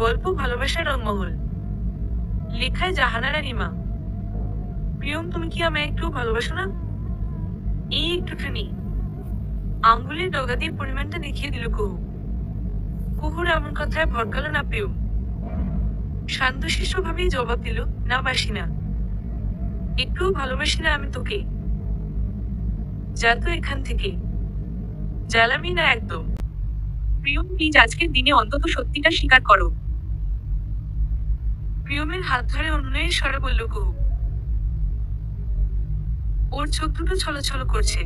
গল্প ভালোবাসার রংমহল। লেখায় জাহানারা রানীমা। প্রিয়ম, তুমি কি আমায় একটু ভালোবাসো না? এই একটুখানি। আঙ্গুলের ডগা দিয়ে পরিমাণটা দেখিয়ে দিল কুহু। কুহুর এমন কথায় ভড়কালো না প্রিয়ম। শান্তশিষ্ট ভাবেই জবাব দিল, না বাসি না। একটুও ভালোবাসি না আমি তোকে। যা তো এখান থেকে। জ্বালাবি না একদম। প্রিয়ম, প্লিজ আজকের দিনে অন্তত সত্যিটা স্বীকার করো। প্রিয়মের হাত ধরে অনুনয়ের স্বরে বলল কুহু। ওর চোখ দুটো ছলছল করছে।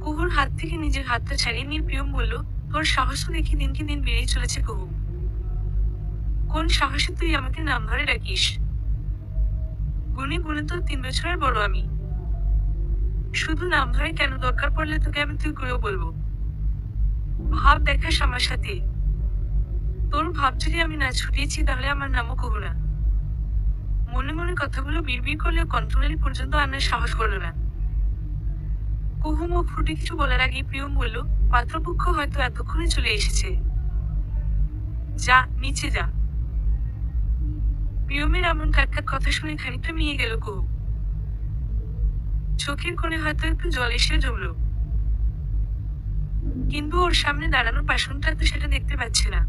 কুহুর হাত থেকে নিজের হাতটা ছাড়িয়ে নিয়ে প্রিয়ম বলল, তোর সাহসও দেখি দিনকে দিন বেড়েই চলেছে কুহু। কোন সাহসে তুই আমাকে নাম ধরে ডাকিস? গুনে গুনে তো 3 বছরের বড় আমি। শুধু নাম ধরে কেন, দরকার পড়লে তোকে আমি তুই করেও বলবো। ভাব দেখাস আমার সাথে। তোর ভাব যদি আমি না ছুটিয়েছি তাহলে আমার নামও কুহু না। মনে মনে কথাগুলো বিড়বিড় করলেও কণ্ঠনালী পর্যন্ত আনার সাহস করল না। কুহু মুখ ফুটে কিছু বলার আগেই প্রিয়ম বলল, পাত্রপক্ষ হয়তো এতক্ষণে চলে এসেছে। যা, নিচে যা। প্রিয়মের এমন কাটকাট কথা শুনে খানিকটা মিয়ে গেল কুহু। চোখের কোণে হয়তো একটু জল এসে জমল। কিন্তু ওর সামনে দাঁড়ানো পাষাণটা তো সেটা দেখতে পাচ্ছে না।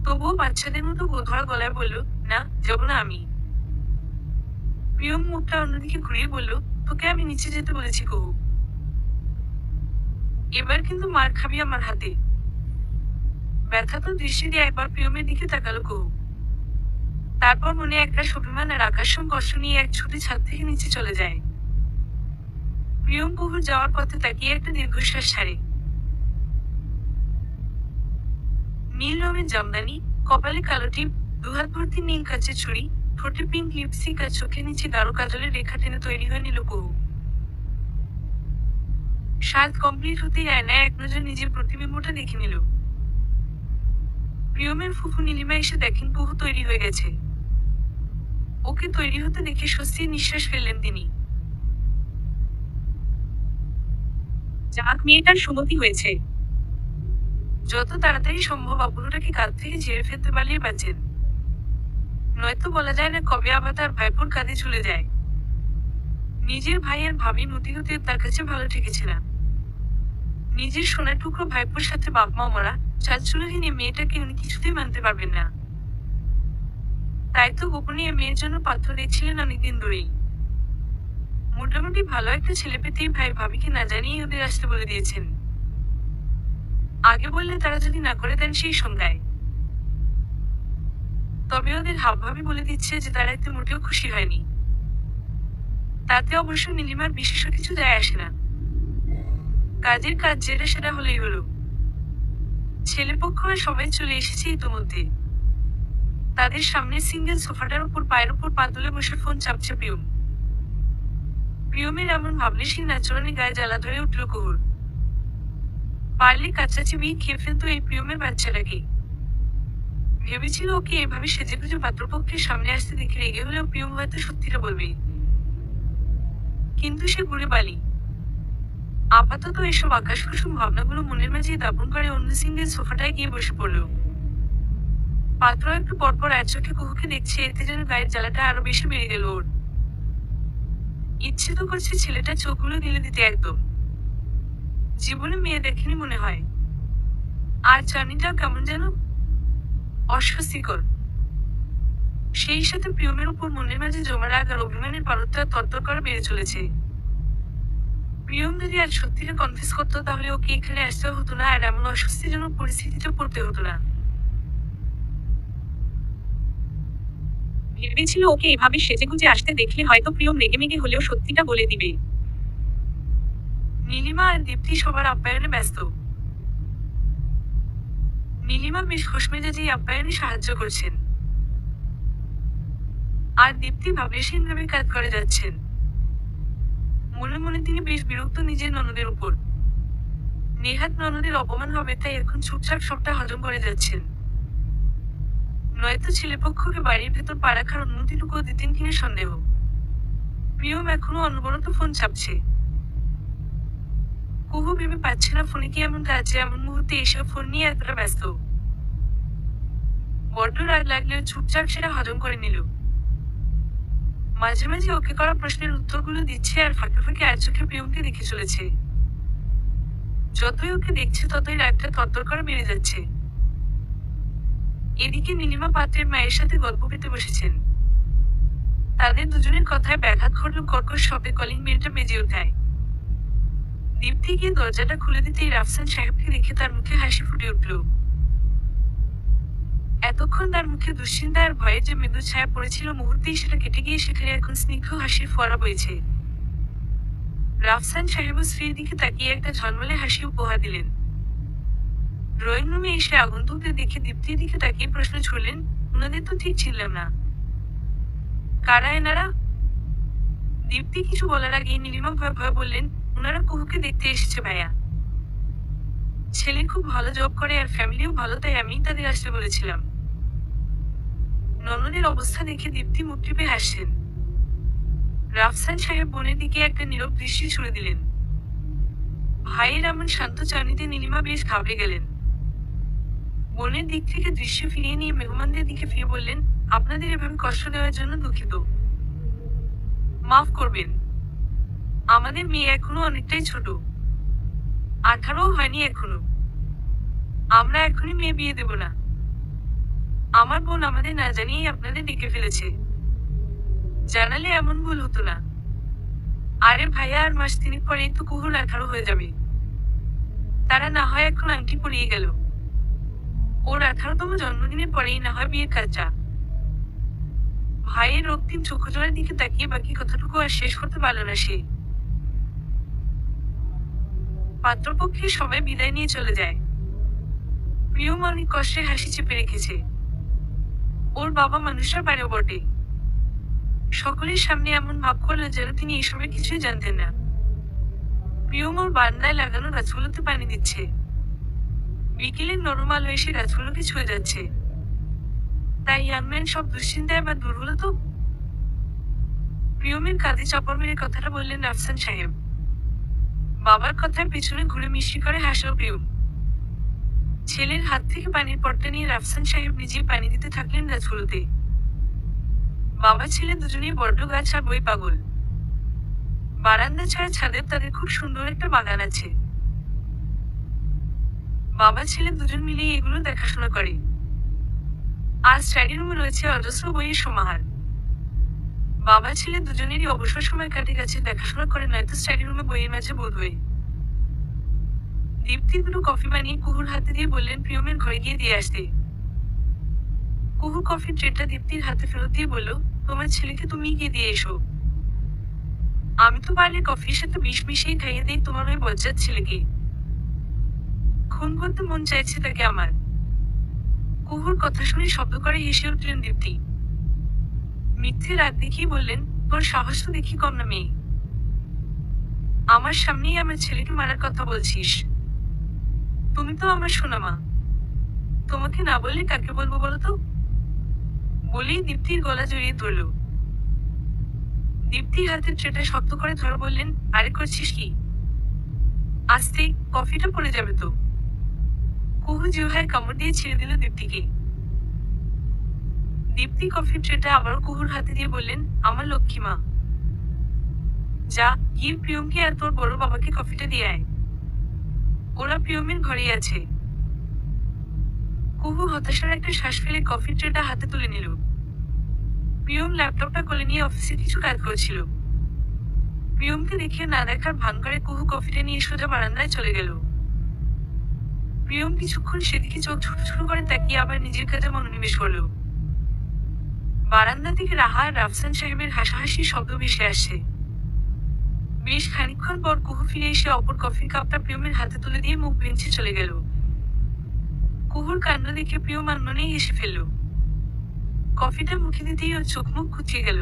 তবুও বাচ্চাদের মতো গোধরা গলায় বলল, না, যাব না আমি। প্রিয়ম মুখটা অন্যদিকে ঘুরিয়ে বলল, তোকে আমি নিচে যেতে বলেছি কুহু। এবার কিন্তু মার খাবি আমার হাতে। ব্যথাত দৃষ্টি দিয়ে একবার প্রিয়মের দিকে তাকালো কুহু। তারপর মনে একটা অভিমান আর আকর্ষণ কষ্ট নিয়ে এক ছুটে ছাদ থেকে নিচে চলে যায়। প্রিয়ম কুহুর যাওয়ার পথে তাকিয়ে একটা দীর্ঘশ্বাস ছাড়ে। নীল রঙের জামদানি, কপালে কালো টিপ, দুহাত ভর্তি নীল কাচের ছুরি, ঠোঁটে পিঙ্ক লিপস্টিক আর চোখে নিচে গাঢ় কাজলের রেখা টেনে তৈরি হয়ে নিল কুহু। সাজ কমপ্লিট হতেই আয়নায় এক নজর নিজের প্রতিবিম্বটা দেখে নিল। প্রিয়মের ফুফু নীলিমা এসে দেখেন কুহু তৈরি হয়ে গেছে। ওকে তৈরি হতে দেখে স্বস্তির নিঃশ্বাস ফেললেন তিনি। যাক, মেয়েটার সুমতি হয়েছে। যত তাড়াতাড়ি সম্ভব অপরটাকে কাঁধ থেকে ঝেড়ে ফেলতে পারলে বাঁচেন। নয়তো বলা যায় না কবে আবার তার ভাইপোর কাঁধে চলে যায়। নিজের ভাই আর ভাবি মতি হতে তার কাছে ভালো ঠেকেছে না। নিজের সোনার টুকরো ভাইপোর সাথে বাপ মা মরা, চালচুলোহীন এই মেয়েটাকে উনি কিছুতেই মানতে পারবেন না। তাই তো গোপনে এ মেয়ের জন্য পাত্র দেখছিলেন অনেকদিন ধরেই। মোটামুটি ভালো একটা ছেলে পেতেই ভাই ভাবিকে না জানিয়ে ওদের আসতে বলে দিয়েছেন। আগে বললে তারা যদি না করে দেন সেই সন্ধ্যায়। তবে ওদের হাবভাবে বলে দিচ্ছে যে তারা এতে মোটেও খুশি হয়নি। তাতে অবশ্য নীলিমার বিশেষ কিছু যায় আসে না। কাজের কাজ যেটা সেটা হলেই হলো। ছেলেপক্ষ আর সবাই চলে এসেছে ইতোমধ্যে। তাদের সামনে সিঙ্গেল সোফাটার উপর পায়ের উপর পা তুলে বসে ফোন চাপছে প্রিয়ম। প্রিয়মের এমন ভাবলেশীন আচরণে গায়ে জ্বালা ধরে উঠল কুহুর। পারলে কাঁচা চিবিয়ে খেয়ে ফেলতো এই প্রিয়মের বাচ্চাটাকে। ভেবেছিল ওকে এভাবে সেজেগুজে পাত্রপক্ষের সামনে আসতে দেখে রেগে হলেও প্রিয়ম হয়তো সত্যিটা বলবে। কিন্তু সে ঘুরে বালি। আপাতত এসব আকাশকুসুম ভাবনাগুলো মনের মাঝে দাপন করে অন্য সিঙ্গেল সোফাটায় গিয়ে বসে পড়ল। পাত্র একটু পরপর এক চোখে কুহুকে দেখছে, এতে যেন গায়ের জ্বালাটা আরো বেশি বেড়ে গেল ওর। ইচ্ছে তো করছে ছেলেটা চোখগুলো গেলে দিতে একদম। জীবনে মেয়ে দেখেনি মনে হয়। আর জার্নিটাও কেমন যেন অস্বস্তিকর। সেই সাথে প্রিয়মের উপর মনের মাঝে জমা রাগ আর অভিমানের পারদটা তরতর করে বেড়ে চলেছে। প্রিয়ম যদি আজ সত্যিটা কনফেস করতো তাহলে ওকে এখানে আসতে হতো না আর এমন অস্বস্তিজনক পরিস্থিতিতে পড়তে হতো না। ভেবেছিল ওকে এভাবে সেজেগুজে আসতে দেখলে হয়তো প্রিয়ম রেগেমেগে হলেও সত্যিটা বলে দিবে। নীলিমা আর দীপ্তি সবার আপ্যায়নে ব্যস্ত। নীলিমা বেশ খোশমেজাজেই আপ্যায়নে সাহায্য করছেন। আর দীপ্তি ভাবলেশহীনভাবে কাজ করে যাচ্ছেন। মনে মনে তিনি বেশ বিরক্ত নিজের ননদের উপর। নেহাত ননদের অপমান হবে তাই এখন চুপচাপ সবটা হজম করে যাচ্ছেন। নয়তো ছেলেপক্ষকে বাড়ির ভেতর পা রাখার অনুমতিটুকুও দিতেন কিনা সন্দেহ। প্রিয়ম এখনো অনবরত ফোন চাপছে। কুহু ভেবে পাচ্ছে না ফোনে কি এমন কাজ যে এমন মুহূর্তে এসে ফোন নিয়ে এতটা ব্যস্ত। বড্ড রাগ লাগলেও চুপচাপ সেটা হজম করে নিল। মাঝে মাঝে ওকে করা প্রশ্নের উত্তরগুলো দিচ্ছে আর ফাঁকে ফাঁকে আর চোখে প্রিয়মকে দেখে চলেছে। যতই ওকে দেখছে ততই রাগটা তরতর করে বেড়ে যাচ্ছে। এদিকে নীলিমা পাত্রের মায়ের সাথে গল্প পেতে বসেছেন। তাদের দুজনের কথায় ব্যাঘাত ঘটল কর্কশ শব্দে কলিং বেলটা বেজে ওঠায়। দীপ্তি গিয়ে দরজাটা খুলে দিতেই রাফসান সাহেবকে দেখে তার মুখে হাসি ফুটে উঠল। এতক্ষণ তার মুখে দুশ্চিন্তা আর ভয়ে যে মৃদু ছায়া পড়েছিল মুহূর্তেই সেটা কেটে গিয়ে সেখানে এখন স্নিগ্ধ হাসির ফোয়ারা বইছে। রাফসান সাহেবও স্ত্রীর দিকে তাকিয়ে একটা ঝলমলে হাসি উপহার দিলেন। ড্রয়িং রুমে এসে আগন্তুকদের দেখে দীপ্তির দিকে তাকিয়ে প্রশ্ন ছুড়লেন, ওনাদের তো ঠিক ছিলাম না, কারা এনারা? দীপ্তি কিছু বলার আগেই নীলিমা ভয়ে ভয়ে বললেন, ওনারা কুহুকে দেখতে এসেছে ভাইয়া। ছেলে খুব ভালো জব করে আর ফ্যামিলিও ভালো, তাই আমি তাদের আসতে বলেছিলাম। ননদের অবস্থা দেখে দীপ্তি মুখ টিপে হাসছেন। রাফসান সাহেব বোনের দিকে একটা নীরব দৃষ্টি ছুড়ে দিলেন। ভাইয়ের এমন শান্ত চাউনিতে নীলিমা বেশ ঘাবড়ে গেলেন। বোনের দিক থেকে দৃশ্য ফিরিয়ে নিয়ে মেহমানদের দিকে ফিরে বললেন, আপনাদের এভাবে কষ্ট দেওয়ার জন্য দুঃখিত, মাফ করবেন। আমাদের মেয়ে এখনো অনেকটাই ছোট, 18ও হয়নি এখনো। আমরা এখনই মেয়ে বিয়ে দেব না। আমার বোন আমাদের না জানিয়েই আপনাদের ডেকে ফেলেছে, জানালে এমন ভুল হতো না। আরে ভাইয়া, আর মাস 3 পরেই তো কুহুর 18 হয়ে যাবে। তারা না হয় এখন আংটি পরিয়ে গেল, ওর 18তম জন্মদিনের পরেই না হয় বিয়ের কাজটা। ভাইয়ের রক্তিম চোখজোড়ার দিকে তাকিয়ে বাকি কথাটুকু আর শেষ করতে পারল না সে। পাত্রপক্ষে সবাই বিদায় নিয়ে চলে যায়। প্রিয়ম অনেক কষ্টে হাসি চেপে রেখেছে। ওর বাবা মানুষরা পারেও বটে। সকলের সামনে এমন ভাব করল যেন তিনি এসবের কিছুই জানতেন না। প্রিয়ম ওর বারান্দায় লাগানো গাছগুলোতে পানি দিচ্ছে। বিকেলের নরম আলো এসে গাছগুলোকে ছুঁয়ে যাচ্ছে। তাই ইয়াংম্যান সব দুশ্চিন্তায় বা দূর হলো তো। প্রিয়মের কাঁধে চাপড় মেরে কথাটা বললেন রাফসান সাহেব। বাবার কথার পেছনে ঘুরে মিষ্টি করে হাসল প্রিয়ম। ছেলের হাত থেকে পানির পটটা নিয়ে রাফসান সাহেব নিজে পানি দিতে থাকলেন গাছগুলোতে। বাবা ছেলে দুজনেই বড্ড গাছ আর বই পাগল। বারান্দা ছাড়া ছাদে তাদের খুব সুন্দর একটা বাগান আছে। বাবা ছেলে দুজন মিলেই এগুলো দেখাশোনা করে। আর স্টাডি রুমে রয়েছে অজস্র বইয়ের সমাহার। বাবা ছেলে দুজনেরই অবসর সময় কাটে গাছে দেখাশোনা করে, নয়তো স্টাডি রুমে বইয়ের মাঝে বোধ হয়ে। দীপ্তি দুটো কফি বানিয়ে কুহুর হাতে দিয়ে বললেন প্রিয়মের ঘরে গিয়ে দিয়ে আসতে। কুহু কফির ট্রেটা দীপ্তির হাতে ফেরত দিয়ে বলল, তোমার ছেলেকে তুমি গিয়ে দিয়ে এসো। আমি তো পারলে কফির সাথে বিষ মিশিয়ে খাইয়ে দিই তোমার ওই বজ্জাত ছেলেকে। খুন করতে মন চাইছে তাকে আমার। কুহুর কথা শুনে শব্দ করে হেসে উঠলেন দীপ্তি। মিথ্যে রাগ দেখিয়ে বললেন, তোর সাহস তো দেখি কম না মেয়ে। আমার সামনেই আমার ছেলেকে মারার কথা বলছিস। তুমি তো আমার সোনামা, তোমাকে না বললে কাকে বলবো বলো তো? বলেই দীপ্তির গলা জড়িয়ে ধরল। দীপ্তি হাতের ট্রেটা শক্ত করে ধরে বললেন, আরে করছিস কি? আস্তে, কফিটা পড়ে যাবে তো। কুহু জিহ্বায় কামড় দিয়ে ছেড়ে দিল দীপ্তিকে। দীপ্তি কফির ট্রেটা আবারও কুহুর হাতে দিয়ে বললেন, আমার লক্ষ্মী মা, যা গিয়ে প্রিয়মকে আর তোর বড় বাবাকে কফিটা দিয়ে আয়। ওরা প্রিয়মের ঘরেই আছে। কুহু হতাশার একটা শ্বাস ফেলে কফির ট্রেটা হাতে তুলে নিল। প্রিয়ম ল্যাপটপটা কোলে নিয়ে অফিসে কিছু কাজ করছিল। প্রিয়মকে দেখে না দেখার ভান করে কুহু কফিটা নিয়ে সোজা বারান্দায় চলে গেল। প্রিয়ম কিছুক্ষণ সেদিকে চোখ ছোট ছোট করে তাকিয়ে আবার নিজের কাজে মনোনিবেশ করল। বারান্দা থেকে রাহা আর রাফসান সাহেবের হাসাহাসি শব্দ ভেসে আসছে। বেশ খানিকক্ষণ পর কুহু ফিরে এসে অপর কফির কাপটা প্রিয়মের হাতে তুলে দিয়ে মুখ বেঞ্চে চলে গেল। কুহুর কাণ্ড দেখে প্রিয়ম আনমনেই হেসে ফেলল। কফিটা মুখে দিতেই ওর চোখ মুখ কুচিয়ে গেল।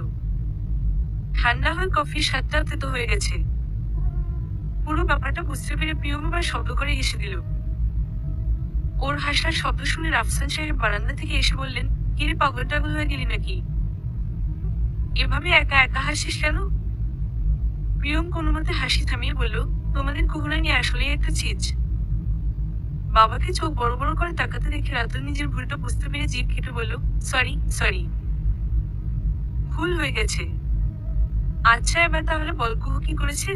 ঠান্ডা হয়ে কফির স্বাদটাও তেতো হয়ে গেছে। পুরো ব্যাপারটা বুঝতে পেরে প্রিয়ম আবার শব্দ করে হেসে দিল। ওর হাসার শব্দ শুনে রাফসান সাহেব বারান্দা থেকে এসে বললেন, কিরে পাগল টাগল হয়ে গেলি নাকি? এভাবে একা একা হাসিস কেন? প্রিয়ম কোনো মতে হাসি থামিয়ে বলল, তোমাদের কুহুরানি আসলে একটা চিজ। বাবাকে চোখ বড় বড় করে তাকাতে দেখে রাতুল নিজের ভুলটা বুঝতে পেরে জিভ কেটে বলল, সরি সরি, ভুল হয়ে গেছে। আচ্ছা এবার তাহলে বল কুহু কি করেছে?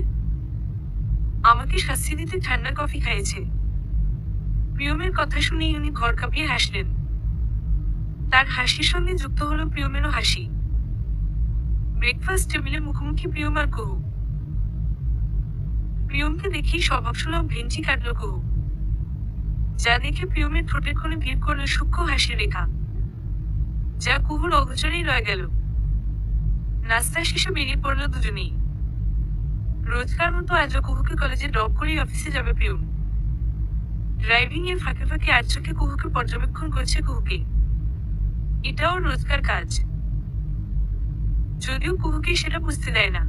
আমাকে শাস্তি দিতে ঠান্ডা কফি খাইয়েছে। প্রিয়মের কথা শুনেই উনি ঘর কাঁপিয়ে হাসলেন। তার হাসির সঙ্গে যুক্ত হলো প্রিয়মেরও হাসি। ব্রেকফাস্ট টেবিলে মুখোমুখি প্রিয়ম আর কুহু। প্রিয়মকে দেখেই স্বভাবসুলভ ভেঞ্চি কাটল কুহু, যা দেখে প্রিয়মের ঠোঁটের কোণে ভিড় করল সূক্ষ্ম হাসির রেখা, যা কুহুর অগোচরেই রয়ে গেল। নাস্তা শেষে বেরিয়ে পড়ল দুজনেই। রোজকার মতো আজও কুহুকে কলেজে ড্রপ করেই অফিসে যাবে প্রিয়ম। ড্রাইভিং এর ফাঁকে ফাঁকে আর চোখে কুহুকে পর্যবেক্ষণ করছে কুহুকে। এটাও রোজকার কাজ, যদিও কুহুকে সেটা বুঝতে দেয় না।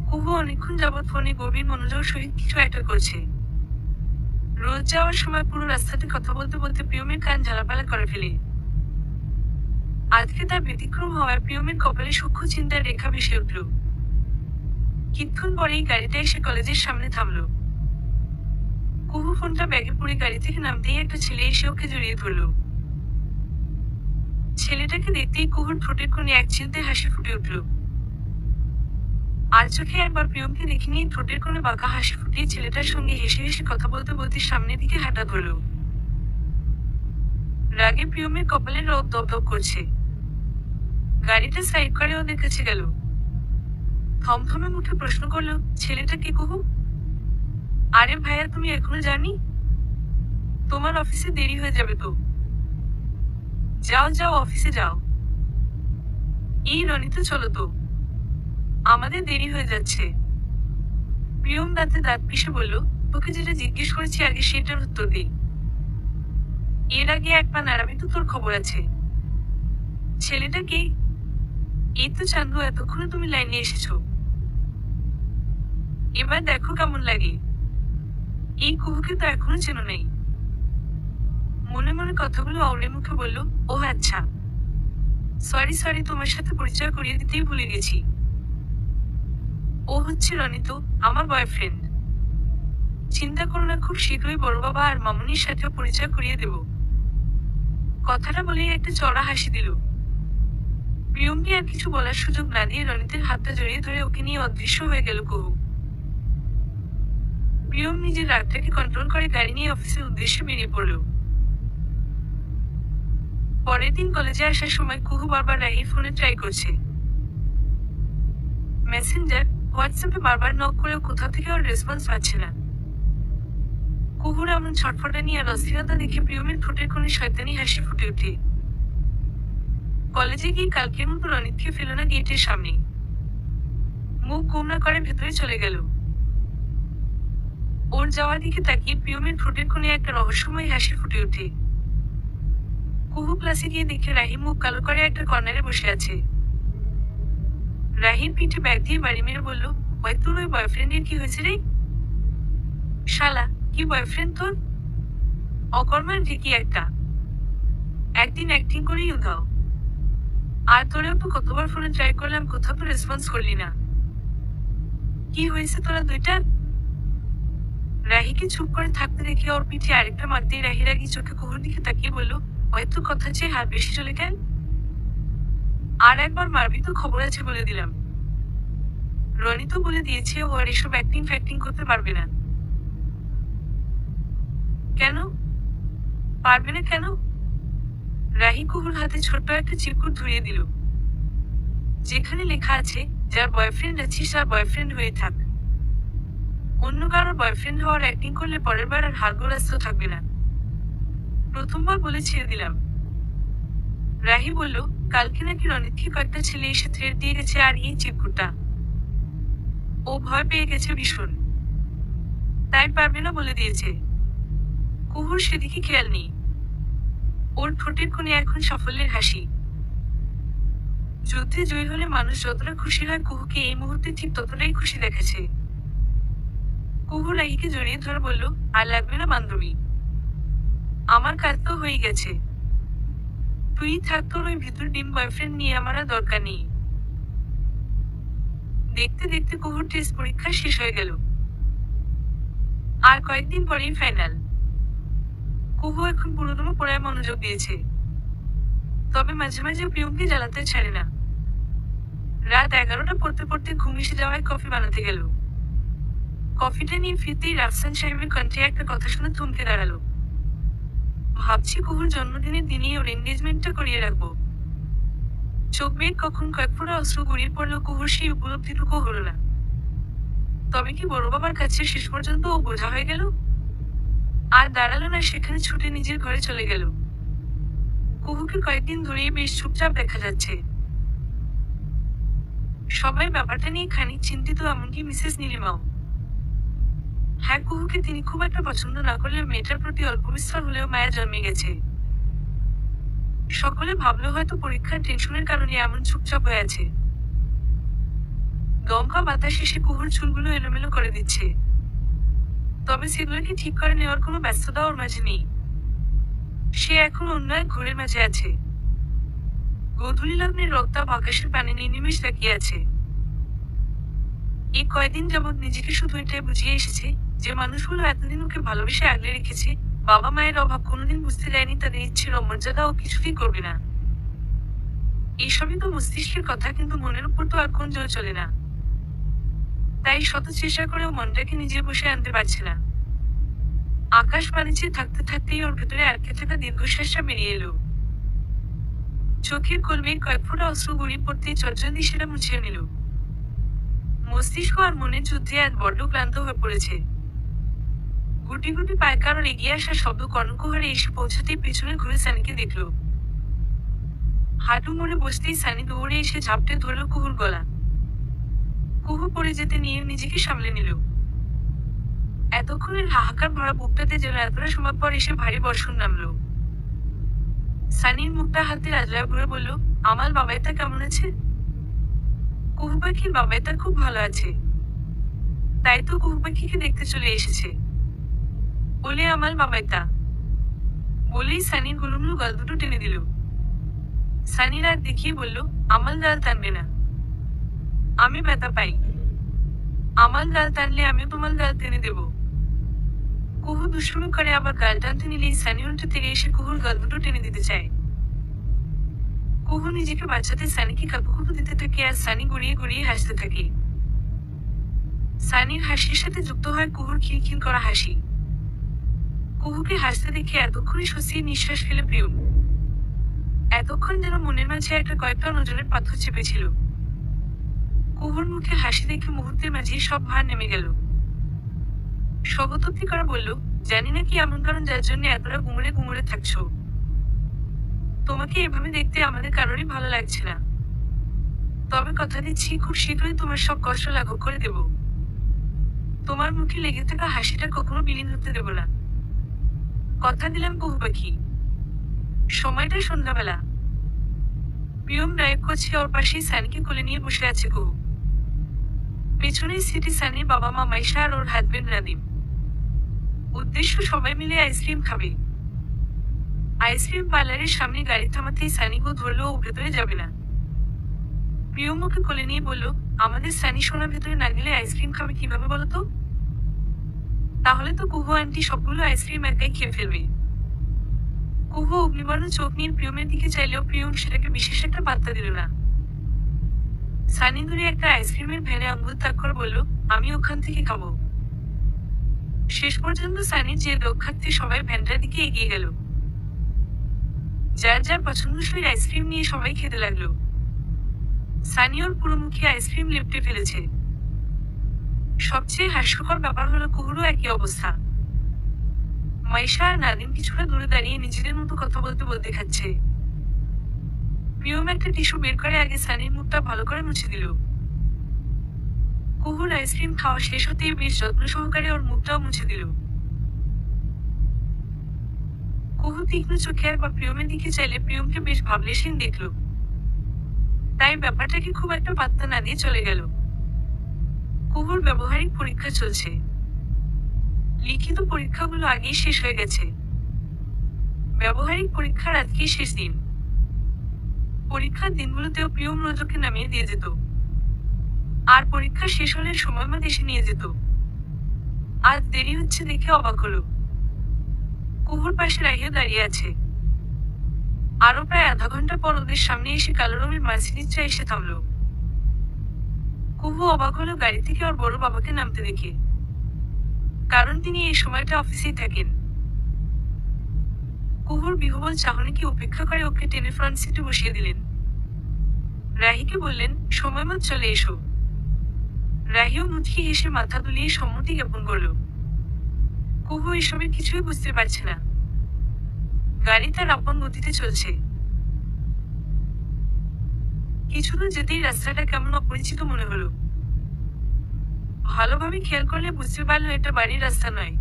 কুহু অনেকক্ষণ যাবৎ ফোনে গভীর মনোযোগ সহিত কিছু একটা করছে। রোজ যাওয়ার সময় পুরো রাস্তাতে কথা বলতে বলতে প্রিয়মের কান ঝালাপালা করে ফেলে। আজকে তার ব্যতিক্রম হওয়ায় প্রিয়মের কপালে সূক্ষ্ম চিন্তার রেখা ভেসে উঠল। কিছুক্ষণ পরেই গাড়িটা এসে কলেজের সামনে থামল। কুহু ফোনটা ব্যাগে পুরে গাড়ি থেকে নামতেই একটা ছেলে এসে ওকে জড়িয়ে ধরল। ছেলেটাকে দেখতেই কুহুর ঠোঁটের কোণে এক চিলতে হাসি ফুটে উঠল। আর চোখে একবার প্রিয়মকে দেখে নিয়ে ঠোঁটের কোণে বাঁকা হাসি ফুটিয়ে ছেলেটার সঙ্গে হেসে হেসে কথা বলতে বলতে সামনের দিকে হাঁটা ধরল। রাগে প্রিয়মের কপালে রোদ দপদপ করছে। গাড়িটা সাইড করে ওদের কাছে গেল। থমথমে মুখে প্রশ্ন করলো, ছেলেটা কে কুহু? আরে ভাইয়া, তুমি এখনো জানি? তোমার অফিসে দেরি হয়ে যাবে তো। যাও যাও, অফিসে যাও। এই রনিত, চলো তো, আমাদের দেরি হয়ে যাচ্ছে। প্রিয়ম দাঁতে দাঁত পিষে বলল, তোকে যেটা জিজ্ঞেস করেছি আগে সেটার উত্তর দিই। এর আগে এক পা নাড়াবি তো তোর খবর আছে। ছেলেটা কে? এই তো চান্দু, এতক্ষণে তুমি লাইনে এসেছো। এবার দেখো কেমন লাগে। এই কুহুকে তো এখনো চেনো নেই। মনে মনে কথাগুলো আউড়ে মুখে বলল, ও আচ্ছা, সরি সরি, তোমার সাথে পরিচয় করিয়ে দিতেই ভুলে গেছি। ও হচ্ছে রনিত, আমার বয়ফ্রেন্ড। চিন্তা করো না, খুব শীঘ্রই বড় বাবা আর মামুনির সাথেও পরিচয় করিয়ে দেব। কথাটা বলেই একটা চড়া হাসি দিল। প্রিয়মকে আর কিছু বলার সুযোগ না দিয়ে রনিতের হাতটা জড়িয়ে ধরে ওকে নিয়ে অদৃশ্য হয়ে গেল কুহু। প্রিয়ম নিজের রাগটাকে কন্ট্রোল করে গাড়ি নিয়ে অফিসের উদ্দেশ্যে বেরিয়ে পড়ল। পরের দিন কলেজে আসার সময় কুহু বারবার রাহির ফোনে ট্রাই করছে। মেসেঞ্জার, হোয়াটসঅ্যাপে বারবার নক করেও কোথাও থেকে ওর রেসপন্স পাচ্ছে না। কুহুর এমন ছটফটানি আর অস্থিরতা দেখে প্রিয়মের ঠোঁটের কোণে শয়তানি হাসি ফুটে ওঠে। কলেজে গিয়ে কালকের মতো রনিতকে ফেলো না গেটের সামনে। মুখ গোমরা করে ভেতরে চলে গেল। ওর যাওয়ার দিকে তাকিয়ে প্রিয়মের ঠোঁটের কোণে একটা রহস্যময় হাসি ফুটে ওঠে। কুহু ক্লাসে গিয়ে দেখে রাহি মুখ কালো করে একটা কর্নারে বসে আছে। রাহির পিঠে ব্যাগ দিয়ে বাড়ি মেরে বলল, ওই তোর ওই বয়ফ্রেন্ডের কি হয়েছে রে? শালা, কি বয়ফ্রেন্ড তোর? অকর্মার ঢেকি একটা। একদিন অ্যাক্টিং করেই উধাও। আর তোরেও তো কতবার ফোনে ট্রাই করলাম, কোথাও তো রেসপন্স করলি না। কি হয়েছে তোরা দুইটার? রাহিকে চুপ করে থাকতে দেখে ওর পিঠে আরেকটা মারতেই রাহি রাগি চোখে কুহুর দিকে তাকিয়ে বলল, হয়তো কথা চেয়ে হাত বেশি চলে কেন? আর একবার মারবি তো খবর আছে বলে দিলাম। রনি তো বলে দিয়েছে ও আর এসব অ্যাক্টিং ফ্যাক্টিং করতে পারবে না। কেন পারবে না? কেন? রাহি কুহুর হাতে ছোট্ট একটা চিরকুট ধরিয়ে দিল, যেখানে লেখা আছে, যার বয়ফ্রেন্ড আছিস তার বয়ফ্রেন্ড হয়ে থাক। অন্য কারোর বয়ফ্রেন্ড হওয়ার অ্যাক্টিং করলে পরের বার আর হালগোরাস্ত থাকবে না। প্রথমবার বলে ছেড়ে দিলাম। রাহি বলল, কালকে নাকি রনিতকে কয়েকটা ছেলে এসে থ্রেট দিয়ে গেছে আর এই চিরকুটটা। ও ভয় পেয়ে গেছে ভীষণ, তাই পারবে না বলে দিয়েছে। কুহুর সেদিকে খেয়াল নেই। ওর ঠোঁটের কোণে এখন সাফল্যের হাসি। যুদ্ধে জয়ী হলে মানুষ যতটা খুশি হয়, কুহুকে এই মুহূর্তে ঠিক ততটাই খুশি দেখাচ্ছে। কুহু রাহিকে জড়িয়ে ধরে বলল, আর লাগবে না বান্ধবী, আমার কাজ তো হয়ে গেছে। তুই থাক তোর ওই ভিতর ডিম বয়ফ্রেন্ড নিয়ে, আমার আর দরকার নেই। দেখতে দেখতে কুহুর টেস্ট পরীক্ষা শেষ হয়ে গেল। আর কয়েকদিন পরেই ফাইনাল। কুহু এখন পুরোদম পড়ায় মনোযোগ দিয়েছে, তবে মাঝে মাঝে প্রিয়মকে জ্বালাতে ছাড়ে না। রাত 11টা পড়তে পড়তে ঘুম এসে যাওয়ায় কফি বানাতে গেল। কফিটা নিয়ে ফিরতেই রাফসান সাহেবের কণ্ঠে একটা কথা শুনে থমকে দাঁড়ালো। ভাবছি কুহুর জন্মদিনের দিনই ওর এনগেজমেন্টটা করিয়ে রাখবো। চোখ বেয়ে কখন কয়েক ফোঁটা অশ্রু গড়িয়ে পড়লো, কুহুর সেই উপলব্ধিটুকু হলো না। তবে কি বড় বাবার কাছে শেষ পর্যন্ত ও বোঝা হয়ে গেল? আর দাঁড়ালো না, সেখানে ছুটে নিজের ঘরে চলে গেল। কুহুকে কয়েকদিন ধরেই বেশ চুপচাপ দেখা যাচ্ছে। সবাই ব্যাপারটা নিয়ে খানিক চিন্তিত, এমনকি মিসেস নীলিমাও। হ্যাঁ, কুহুকে তিনি খুব একটা পছন্দ না করলেও মেয়েটার প্রতি অল্প বিস্তর হলেও মায়া জন্মে গেছে। সকলে ভাবলো হয়তো পরীক্ষার টেনশনের কারণে এমন চুপচাপ হয়ে আছে। দমকা বাতাস এসে কুহুর চুলগুলো এলোমেলো করে দিচ্ছে, তবে সেগুলোকে ঠিক করে নেওয়ার কোনো ব্যস্ততা ওর মাঝে নেই। সে এখন অন্য এক ঘোরের মাঝে আছে। গোধূলি লগ্নের রক্তাভ আকাশের পানে নির্নিমেষ তাকিয়ে আছে। এই কয়দিন যাবৎ নিজেকে শুধু এটাই বুঝিয়ে এসেছে যে মানুষগুলো এতদিন ওকে ভালোবেসে আগলে রেখেছে, বাবা মায়ের অভাব কোনোদিন বুঝতে দেয়নি, তাদের ইচ্ছের অমর্যাদা ও কিছুতেই করবে না। এইসবই তো মস্তিষ্কের কথা, কিন্তু মনের উপর তো আর কোন জোর চলে না। তাই শত চেষ্টা করেও মনটাকে নিজের বসে আনতে পারছে না। আকাশ বাণিজ্যে থাকতে থাকতেই ওর ভেতরে আটকে থাকা দীর্ঘশ্বাসটা বেরিয়ে এলো। চোখের কোল বেয়ে কয়েক ফোঁটা অশ্রু গড়িয়ে পড়তেই চটজলদি সেটা মুছিয়ে নিল। মস্তিষ্ক আর মনের যুদ্ধে আজ বড্ড ক্লান্ত হয়ে পড়েছে। গুটি গুটি পায়ে কারোর এগিয়ে আসা শব্দ কর্ণকুহরে এসে পৌঁছাতেই পেছনে ঘুরে সানিকে দেখল। হাঁটু মোড়ে বসতেই সানি দৌড়ে এসে ঝাপটে ধরল কুহুর গলা। কুহু পড়ে যেতে নিয়ে নিজেকে সামলে নিল। এতক্ষণের হাহাকার ভরা বুকটাতে যেন এতটা সময় পর এসে ভারী বর্ষণ নামলো। সানির মুখটা হাতে রাজলায় ভরে বলল, আমার বাবাইতা কেমন আছে? কুহু পাখির বাবাইতা খুব ভালো আছে। তাই তো কুহু পাখিকে দেখতে চলে এসেছে বলে আমার বাবাইতা বলেই সানির গুলুমলু গাল দুটো টেনে দিল। সানির আর দেখিয়ে বলল, আমার গাল টানবে না, আমি ব্যথা পাই। আমার গাল টানলে আমিও তোমার গাল টেনে দেব। কুহু দুষ্টুমি করে আবার গাল টানতে নিলেই সানি উল্টো থেকে এসে কুহুর গাল দুটো টেনে দিতে চায়। কুহু নিজেকে বাঁচাতে সানিকে কাকুকুতু দিতে থাকে আর সানি গড়িয়ে গড়িয়ে হাসতে থাকে। সানির হাসির সাথে যুক্ত হয় কুহুর খিলখিল করা হাসি। কুহুকে হাসতে দেখে এতক্ষণে স্বস্তির নিঃশ্বাস ফেলে প্রিয়ম। এতক্ষণ যেন মনের মাঝে একটা কয়েকটা নজরের পাথর চেপেছিল। কুহুর মুখে হাসি দেখে মুহূর্তের মাঝেই সব ভার নেমে গেল। স্বগতোক্তি করা বলল, জানি না কি এমন কারণ যার জন্য এতটা গুমড়ে গুমড়ে থাকছো। তোমাকে এভাবে দেখতে আমাদের কারোরই ভালো লাগছে না। তবে কথা দিচ্ছি, খুব শীঘ্রই তোমার সব কষ্ট লাঘব করে দেব। তোমার মুখে লেগে থাকা হাসিটা কখনো বিলীন হতে দেব না। কথা দিলাম কুহু পাখি। সময়টা সন্ধ্যাবেলা। প্রিয়ম নায়ক করছে ওর পাশেই সানিকে কোলে নিয়ে বসে আছে কুহু। পেছনের সিটে সানির বাবা মা মাইশা আর ওর হাজবেন্ড নাদিম। উদ্দেশ্য সবাই মিলে আইসক্রিম খাবে। আইসক্রিম পার্লারের সামনে গাড়ি থামাতেই সানিকে ধরলো ও ভেতরে যাবে না। প্রিয়ম ওকে কোলে নিয়ে বলল, আমাদের সানি সোনা ভেতরে না গেলে আইসক্রিম খাবে কিভাবে বলতো? তাহলে তো কুহু আন্টি সবগুলো আইসক্রিম একাই খেয়ে ফেলবে। কুহু অগ্নিবর্ণ চোখ নিয়ে প্রিয়মের দিকে চাইলেও প্রিয়ম সেটাকে বিশেষ একটা পাত্তা দিল না। সানি ধরে একটা আইসক্রিমের ভ্যানে আঙ্গুল তাক করে বলল, আমি ওখান থেকে খাবো। শেষ পর্যন্ত সানির যে লক্ষ্যার্থে সবাই ভ্যানটার দিকে এগিয়ে গেল। যার যার পছন্দসই আইসক্রিম নিয়ে সবাই খেতে লাগলো। সানি ওর পুরো মুখে আইসক্রিম লেপটে ফেলেছে। সবচেয়ে হাস্যকর ব্যাপার হলো কুহুরও একই অবস্থা। মাইশা আর নাদিম কিছুটা দূরে দাঁড়িয়ে নিজেদের মতো কথা বলতে বলতে খাচ্ছে। প্রিয়ম একটা টিস্যু বের করে আগে সানির মুখটা ভালো করে মুছে দিল। কুহুর আইসক্রিম খাওয়া শেষ হতেই বেশ যত্ন সহকারে ওর মুখটাও মুছে দিল। কুহু তীক্ষ্ণ চোখে একবার প্রিয়মের দিকে চাইলে প্রিয়মকে বেশ ভাবলেশহীন দেখল। তাই ব্যাপারটাকে খুব একটা পাত্তা না দিয়ে চলে গেল। কুহুর ব্যবহারিক পরীক্ষা চলছে। লিখিত পরীক্ষাগুলো আগেই শেষ হয়ে গেছে। ব্যবহারিক পরীক্ষার আজকেই শেষ দিন। পরীক্ষার দিনগুলোতেও প্রিয়ম রোজকে নামিয়ে দিয়ে যেত, আর পরীক্ষা শেষ হলে সময় মতো এসে নিয়ে যেত। আজ দেরি হচ্ছে দেখে অবাক হলো। কুহুর পাশে রাহিয়া দাঁড়িয়ে আছে। আরো প্রায় আধা ঘন্টা পর ওদের সামনে এসে কালো রঙের মার্সিডিজটা এসে থামলো। কুহু অবাক হলো গাড়ি থেকে ওর বড় বাবাকে নামতে দেখে, কারণ তিনি এই সময়টা অফিসেই থাকেন। কুহুর বিহ্বল চাহনিকে উপেক্ষা করে ওকে টেনে ফ্রন্ট সিটে বসিয়ে দিলেন। রাহিকে বললেন, সময় মত চলে এসো। রাহিও মুচকি হেসে মাথা দুলিয়ে সম্মতি জ্ঞাপন করল। কুহু এসবের কিছুই বুঝতে পারছে না। গাড়ি তার আপন গতিতে চলছে। কিছুদূর যেতেই রাস্তাটা কেমন অপরিচিত মনে হলো। ভালোভাবে খেয়াল করলে বুঝতে পারলো এটা বাড়ির রাস্তা নয়।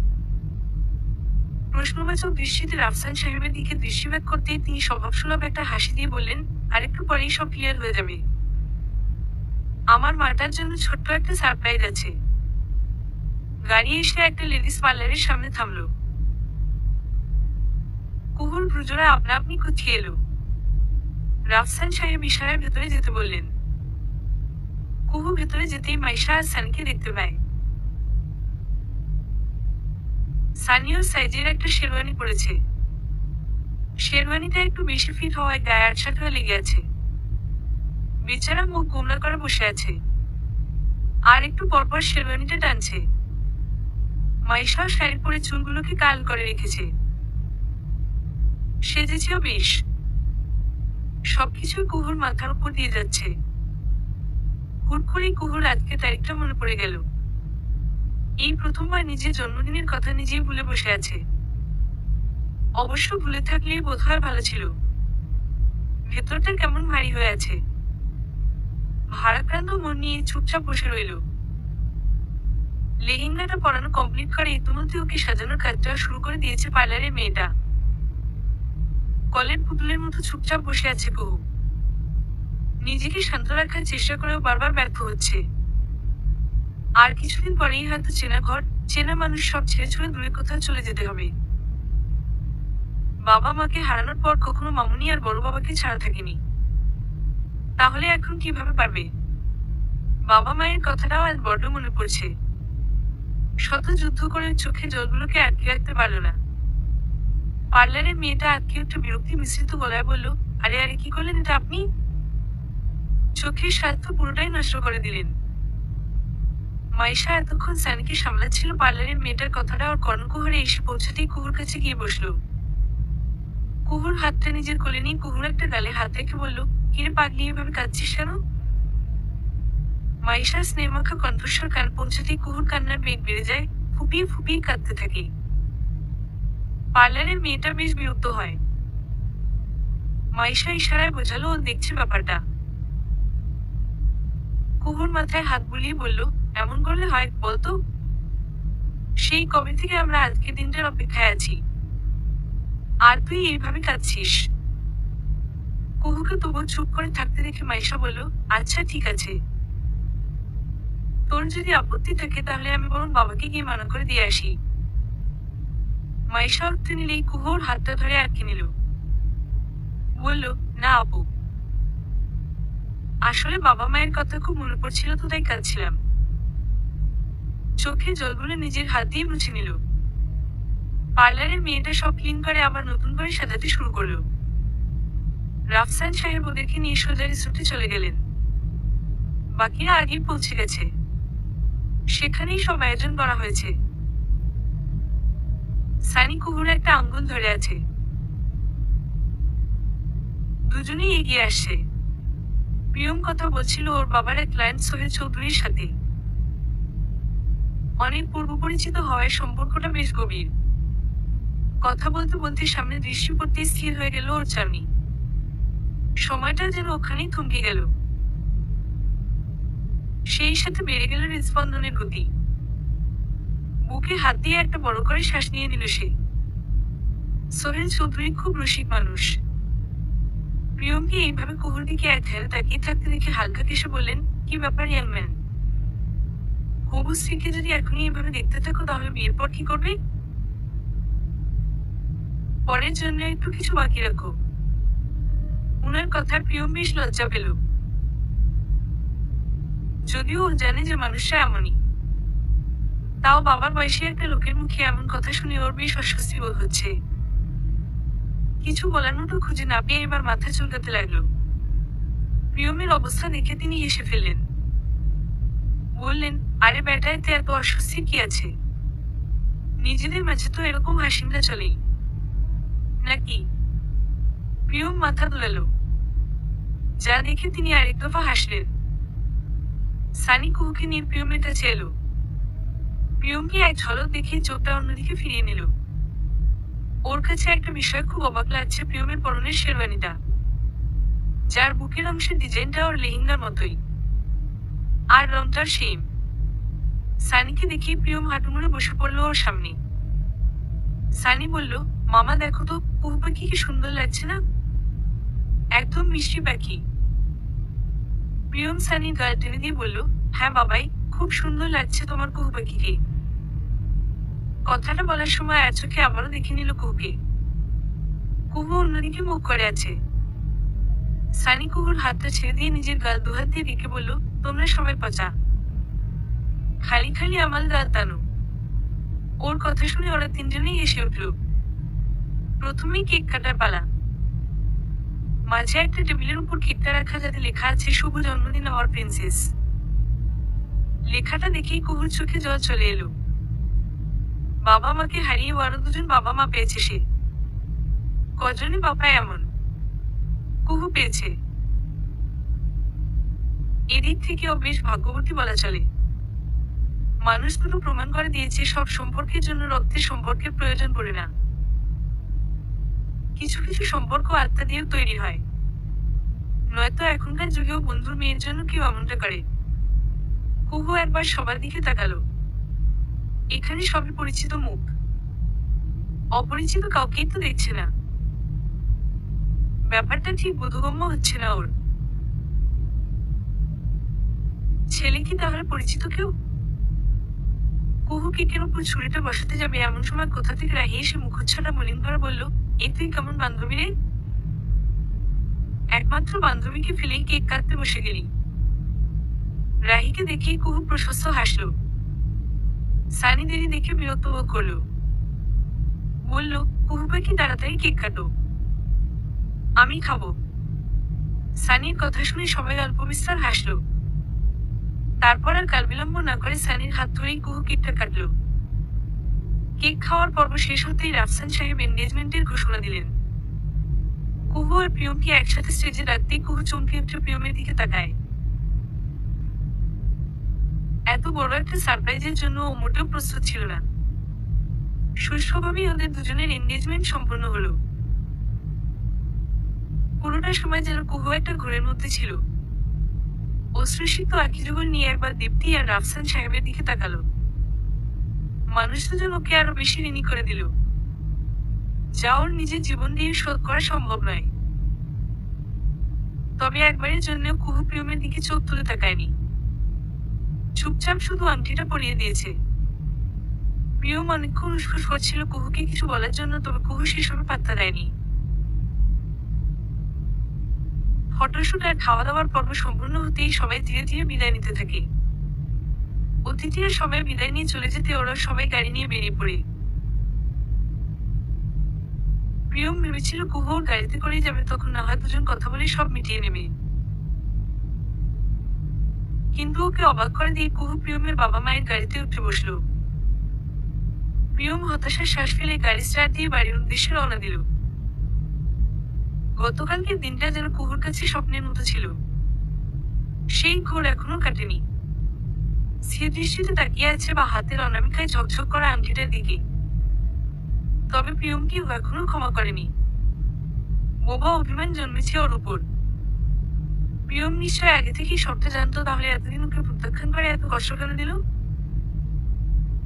প্রশ্নবাচক দৃষ্টিতে রাফসান সাহেবের দিকে দৃষ্টিপাত করতেই তিনি স্বভাবসুলভ একটা হাসি দিয়ে বললেন, আরেকটু পরেই সব ক্লিয়ার হয়ে যাবে। আমার মাটার জন্য ছোট্ট একটা সারপ্রাইজ আছে। গাড়ি এসে একটা লেডিস পার্লারের সামনে থামলো। কুহুর ভ্রুজোড়া আপনা আপনি কুথিয়ে এলো। রাফসান সাহেব ইশারায় ভেতরে যেতে বললেন। কুহু ভেতরে যেতেই মাইশা আর সানিকে দেখতে পায়। সানিও সাইজের একটা শেরওয়ানি পরেছে। শেরওয়ানিটা একটু বেশি ফিট হওয়ায় গায়ে আটসাট হয়ে লেগে আছে। বেচারা মুখ গোমরা করে বসে আছে, আর একটু পরপর শেরওয়ানিটা টানছে। মাইশা শাড়ি পরে চুলগুলোকে কাল করে রেখেছে। সেজেছেও বেশ। সবকিছু কুহুর মাথার উপর দিয়ে যাচ্ছে। হুট করেই কুহুর আজকে তারিখটা মনে পড়ে গেল। এই প্রথমবার নিজের জন্মদিনের কথা নিজেই ভুলে বসে আছে। অবশ্য ভুলে থাকলেই বোধ হয় ভালো ছিল। ভেতরটা কেমন ভারী হয়ে আছে। ভারাক্রান্ত মন নিয়ে চুপচাপ বসে রইল। লেহেঙ্গাটা পরানো কমপ্লিট করে ইতিমধ্যে ওকে সাজানোর কাজটা শুরু করে দিয়েছে পার্লারের মেয়েটা। কলের পুতুলের মতো চুপচাপ বসে আছে কুহু। নিজেকে শান্ত রাখার চেষ্টা করেও বারবার ব্যর্থ হচ্ছে। আর কিছুদিন পরেই হয়তো চেনা ঘর, চেনা মানুষ সব ছেড়ে ছুড়ে দূরে কোথাও চলে যেতে হবে। বাবা মাকে হারানোর পর কখনো মামুনি আর বড় বাবাকে ছাড়া থাকেনি। তাহলে এখন কিভাবে পারবে? বাবা মায়ের কথাটাও আজ বড্ড মনে পড়ছে। শত যুদ্ধ করে চোখে জলগুলোকে আটকে রাখতে পারল না। পার্লারের মেয়েটা আটকে একটু বিরক্তি মিশ্রিত গলায় বলল, আরে আরে কি করলেন এটা আপনি? চোখের স্বার্থ পুরোটাই নষ্ট করে দিলেন। মাইশা এতক্ষণ সানিকে সামলাচ্ছিল পার্লারের মেয়েটার কথাটা ওর কর্ণকুহরে এসে পৌঁছাতেই কুহুর কাছে গিয়ে বসল। কুহুর হাতটা নিজের কোলে নিয়ে কুহুর একটা গালে হাত রেখে বলল, কিরে পাগলি এভাবে কাঁদছিস কেন? মাইশার স্নেহমাখা কণ্ঠস্বর কান পৌঁছাতেই কুহুর কান্নার বেগ বেড়ে যায়, ফুপিয়ে ফুপিয়ে কাঁদতে থাকে। পার্লারের মেয়েটা বেশ বিরক্ত হয়। মাইশা ইশারায় বোঝালো ও দেখছে ব্যাপারটা। কুহুর মাথায় হাত বুলিয়ে বলল, এমন করলে হয় বলতো? সেই কবে থেকে আমরা আজকের দিনটার অপেক্ষায় আছি, আর তুই এইভাবে কাঁদছিস। কুহুকে তবু চুপ করে থাকতে দেখে মাইশা বলল, আচ্ছা ঠিক আছে, তোর যদি আপত্তি থাকে তাহলে আমি বরং বাবাকে গিয়ে মানা করে দিয়ে আসি। মাইশা উঠতে নিলেই কুহুর হাতটা ধরে আটকে নিল। বলল, না আপু, আসলে বাবা মায়ের কথা খুব মনে পড়ছিল তো তাই কাঁদছিলাম। চোখে জলগুলো নিজের হাত দিয়ে মুছে নিল। পার্লারের মেয়েটা সব ক্লিন করে আবার নতুন করে সাজাতে শুরু করলো। রাফসান সাহেব ওদেরকে নিয়ে সোজা রিসোর্টে চলে গেলেন। বাকিরা আগেই পৌঁছে গেছে। সেখানেই সব আয়োজন করা হয়েছে। সানি কুহুর একটা আঙ্গুল ধরে আছে। দুজনেই এগিয়ে আসছে। প্রিয়ম কথা বলছিল ওর বাবার এক ক্লায়েন্ট সোহেল চৌধুরীর সাথে। অনেক পূর্ব পরিচিত হওয়ায় সম্পর্কটা বেশ গভীর। কথা বলতে বলতে সামনে দৃষ্টি পড়তে স্থির হয়ে গেল ওর চাউনি। সময়টা যেন ওখানেই থমকে গেল। সেই সাথে বেড়ে গেল হৃদস্পন্দনের গতি। বুকে হাত দিয়ে একটা বড় করে শ্বাস নিয়ে নিল সে। সোহেল চৌধুরী খুব রসিক মানুষ। প্রিয়মকে এইভাবে কুহুর দিকে এক ধ্যানে তাকিয়ে থাকতে দেখে হালকা কেসে বললেন, কি ব্যাপার ইয়াংম্যান? হবু স্ত্রীকে যদি এখনই এভাবে দেখতে থাকো তাহলে বিয়ের পর কি করবে? পরের জন্য একটু কিছু বাকি রাখো। উনার কথায় প্রিয়ম বেশ লজ্জা পেল। যদিও ও জানে যে মানুষরা এমনই। তাও বাবার বয়সী একটা লোকের মুখে এমন কথা শুনে ওর বেশ অস্বস্তি বোধ হচ্ছে। কিছু বলার মতো খুঁজে না পেয়ে এবার মাথা চুলকাতে লাগলো। প্রিয়মের অবস্থা দেখে তিনি হেসে ফেললেন। বললেন, আরে বেটা, এতে এত অস্বস্তির কি আছে? নিজেদের মাঝে তো এরকম হাসিমটা চলেই নাকি? প্রিয়ম মাথা দোলালো, যা দেখে তিনি আরেক দফা হাসলেন। সানি কুহুকে নিয়ে প্রিয়মের কাছে এলো। প্রিয়মকে এক ঝলক দেখে চোখটা অন্যদিকে ফিরিয়ে নিল। ওর কাছে একটা বিষয় খুব অবাক লাগছে, প্রিয়মের পরনের শেরওয়ানিটা, যার বুকের অংশের ডিজাইনটা ওর লেহেঙ্গার মতোই, আর রংটার সেম। সানিকে দেখে প্রিয়ম হাঁটু মুড়ে বসে পড়লো ওর সামনে। সানি বলল, মামা দেখো তো, কুহু পাখিকে সুন্দর লাগছে না? একদম মিষ্টি পাখি। প্রিয়ম সানির গাল টেনে দিয়ে বলল, হ্যাঁ বাবাই, খুব সুন্দর লাগছে তোমার কুহু পাখিকে। কথাটা বলার সময় এক চোখে আবারও দেখে নিল কুহুকে। কুহু অন্যদিকে মুখ করে আছে। সানি কুহুর হাতটা ছেড়ে দিয়ে নিজের গাল দুহাত দিয়ে রেখে বলল, তোমরা সবাই পচা, খালি খালি আমার গাল টানো। ওর কথা শুনে ওরা তিনজনেই হেসে উঠল। প্রথমেই কেক কাটার পালা। মাঝে একটা টেবিলের উপর কেকটা রাখা, যাতে লেখা আছে শুভ জন্মদিন আওয়ার প্রিন্সেস। লেখাটা দেখেই কুহুর চোখে জল চলে এলো। বাবা মাকে হারিয়ে আরো দুজন বাবা মা পেয়েছে সে। কজনে বাবা এমন? কুহু পেয়েছে। এদিক থেকে ও বেশ ভাগ্যবতী বলা চলে। মানুষ দুটো প্রমাণ করে দিয়েছে সব সম্পর্কের জন্য রক্তের সম্পর্কের প্রয়োজন পড়ে না। কিছু কিছু সম্পর্ক আত্মা দিয়েও তৈরি হয়। নয়তো এখনকার যুগেও বন্ধুর মেয়ের জন্য কেউ এমনটা করে। কুহু একবার সবার দিকে তাকালো। এখানে সবই পরিচিত মুখ, অপরিচিত কাউকেই তো দেখছে না। ব্যাপারটা ঠিক বোধগম্য হচ্ছে না ওর। ছেলে কি তাহলে পরিচিত কেউ? কুহু কেকের উপর ছুরিটা বসাতে যাবে এমন সময় কোথা থেকে রাহি এসে মুখচ্ছটা মলিন করে বলল, এই তুই কেমন বান্ধবী রে? একমাত্র বান্ধবীকে ফেলেই কেক কাটতে বসে গেলি। রাহিকে দেখেই কুহু প্রশস্ত হাসল। সানি দেরি দেখে বিরক্ত বোধ করল। বলল, কুহু পাখি তাড়াতাড়ি কেক কাটো, আমি খাবো। সানির কথা শুনে সবাই অল্প বিস্তার হাসল। তারপর আর কাল বিলম্ব না করে সানির হাত ধরেই কুহু কেকটা কাটল। কেক খাওয়ার পর্ব শেষ হতেই রাফসান সাহেব এনগেজমেন্টের ঘোষণা দিলেন। কুহু আর প্রিয়মকে একসাথে স্টেজে রাখতেই কুহু চমকে উঠে প্রিয়মের দিকে তাকায়। এত বড় একটা সারপ্রাইজের জন্য ও মোটেও প্রস্তুত ছিল না। সুষ্ঠুভাবেই ওদের দুজনের এনগেজমেন্ট সম্পন্ন হলো। পুরোটা সময় যেন কুহু একটা ঘোরের মধ্যে ছিল। অশ্রুসিক্ত আঁখি যুগল নিয়ে একবার দীপ্তি আর রাফসান সাহেবের দিকে তাকালো। মানুষ দুজন ওকে আরো বেশি ঋণী করে দিল, যা ওর নিজের জীবন দিয়ে শোধ করা সম্ভব নয়। তবে একবারের জন্য কুহু প্রিয়মের দিকে চোখ তুলে তাকায়নি। চুপচাপ শুধু আংটিটা পরিয়ে দিয়েছে। প্রিয়ম অনেকক্ষণ উসখুস করছিল কুহুকে কিছু বলার জন্য, তবে কুহু সেসবে পাত্তা দেয়নি। ফটোশুট আর খাওয়া দাওয়ার পর্ব সম্পূর্ণ হতেই সবাই ধীরে ধীরে বিদায় নিতে থাকে। অতিথিরা সবাই বিদায় নিয়ে চলে যেতে ওরা সবাই গাড়ি নিয়ে বেরিয়ে পড়ে। প্রিয়ম ভেবেছিল কুহু ওর গাড়িতে করেই যাবে, তখন না হয় দুজন কথা বলে সব মিটিয়ে নেবে। কিন্তু ওকে অবাক করে দিয়ে কুহু প্রিয়মের বাবা মায়ের গাড়িতে উঠে বসলো। প্রিয়ম হতাশার শ্বাস ফেলে গাড়ি স্টার্ট দিয়ে বাড়ির উদ্দেশ্যে রওনা দিল। গতকালকের দিনটা যেন কুহুর কাছে স্বপ্নের মতো ছিল। সেই ঘোর এখনো কাটেনি। স্থির দৃষ্টিতে তাকিয়ে আছে বা হাতের অনামিকায় ঝকঝক করা আংটিটার দিকে। তবে প্রিয়মকে ও এখনো ক্ষমা করেনি। বোবা অভিমান জন্মেছে ওর উপর। প্রিয়ম নিশ্চয় আগে থেকেই সবটা জানতো, তাহলে এতদিন ওকে প্রত্যাখ্যান করে এত কষ্ট কেন দিল?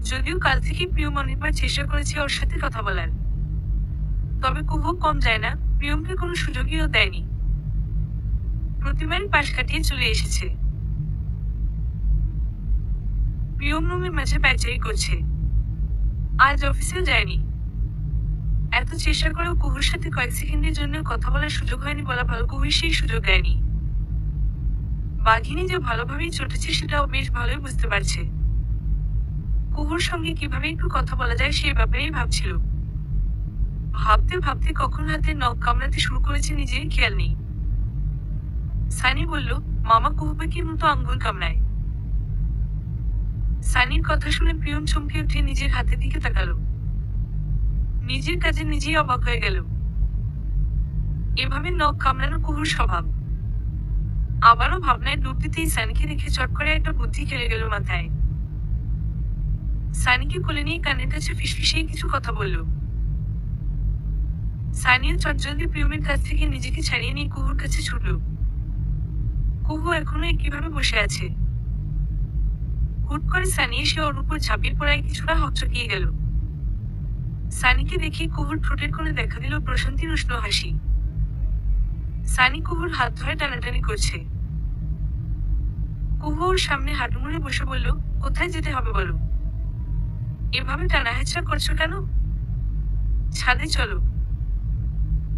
যদিও কাল থেকে প্রিয়ম অনেকবার চেষ্টা করেছে ওর সাথে কথা বলার, তবে কুহু কম যায় না, প্রিয়মকে কোনো সুযোগইও দেয়নি। প্রতিবারই পাশ কাটিয়ে চলে এসেছে। প্রিয়ম রুমের মাঝে পায়চারি করছে। আজ অফিসেও যায়নি। এত চেষ্টা করেও কুহুর সাথে কয়েক সেকেন্ডের জন্য কথা বলার সুযোগ হয়নি বলা ভালো, কুহুর সেই সুযোগ দেয়নি। বাঘিনী যে ভালোভাবেই চটেছে সেটাও বেশ ভালোই বুঝতে পারছে। কুহুর সঙ্গে কিভাবে একটু কথা বলা যায় সেই ব্যাপারেই ভাবছিল। ভাবতে ভাবতে কখন হাতের নখ কামড়াতে শুরু করেছে নিজেরই খেয়াল নেই। সানি বলল, মামা কুহু পাখির মতো আঙ্গুল কামড়ায়। সানির কথা শুনে প্রিয়ম চমকে উঠে নিজের হাতের দিকে তাকালো। নিজের কাজে নিজেই অবাক হয়ে গেল। এভাবে নখ কামড়ানো কুহুর স্বভাব। আবারও ভাবনায় ডুব দিতেই সানিকে দেখে চট করে একটা বুদ্ধি খেলে গেল মাথায়। সানিকে কোলে নিয়ে কানের কাছে ফিসফিসিয়ে কিছু কথা বলল। সানিও চটজলদি প্রিয়মের কাছ থেকে নিজেকে ছাড়িয়ে নিয়ে কুহুর কাছে ছুটল। কুহু এখনো একইভাবে বসে আছে। হুট করে সানি এসে ওর উপর ঝাঁপিয়ে পড়ায় কিছুটা হকচকিয়ে গেল। সানিকে দেখে কুহুর ঠোঁটের কোণে দেখা দিল প্রশান্তির উষ্ণ হাসি। সানি কুহুর হাত ধরে টানাটানি করছে। কুহু ওর সামনে হাঁটু মুড়ে বসে বলল, কোথায় যেতে হবে বলো? এভাবে টানা হেঁচড়া করছো কেন? ছাদে চলো।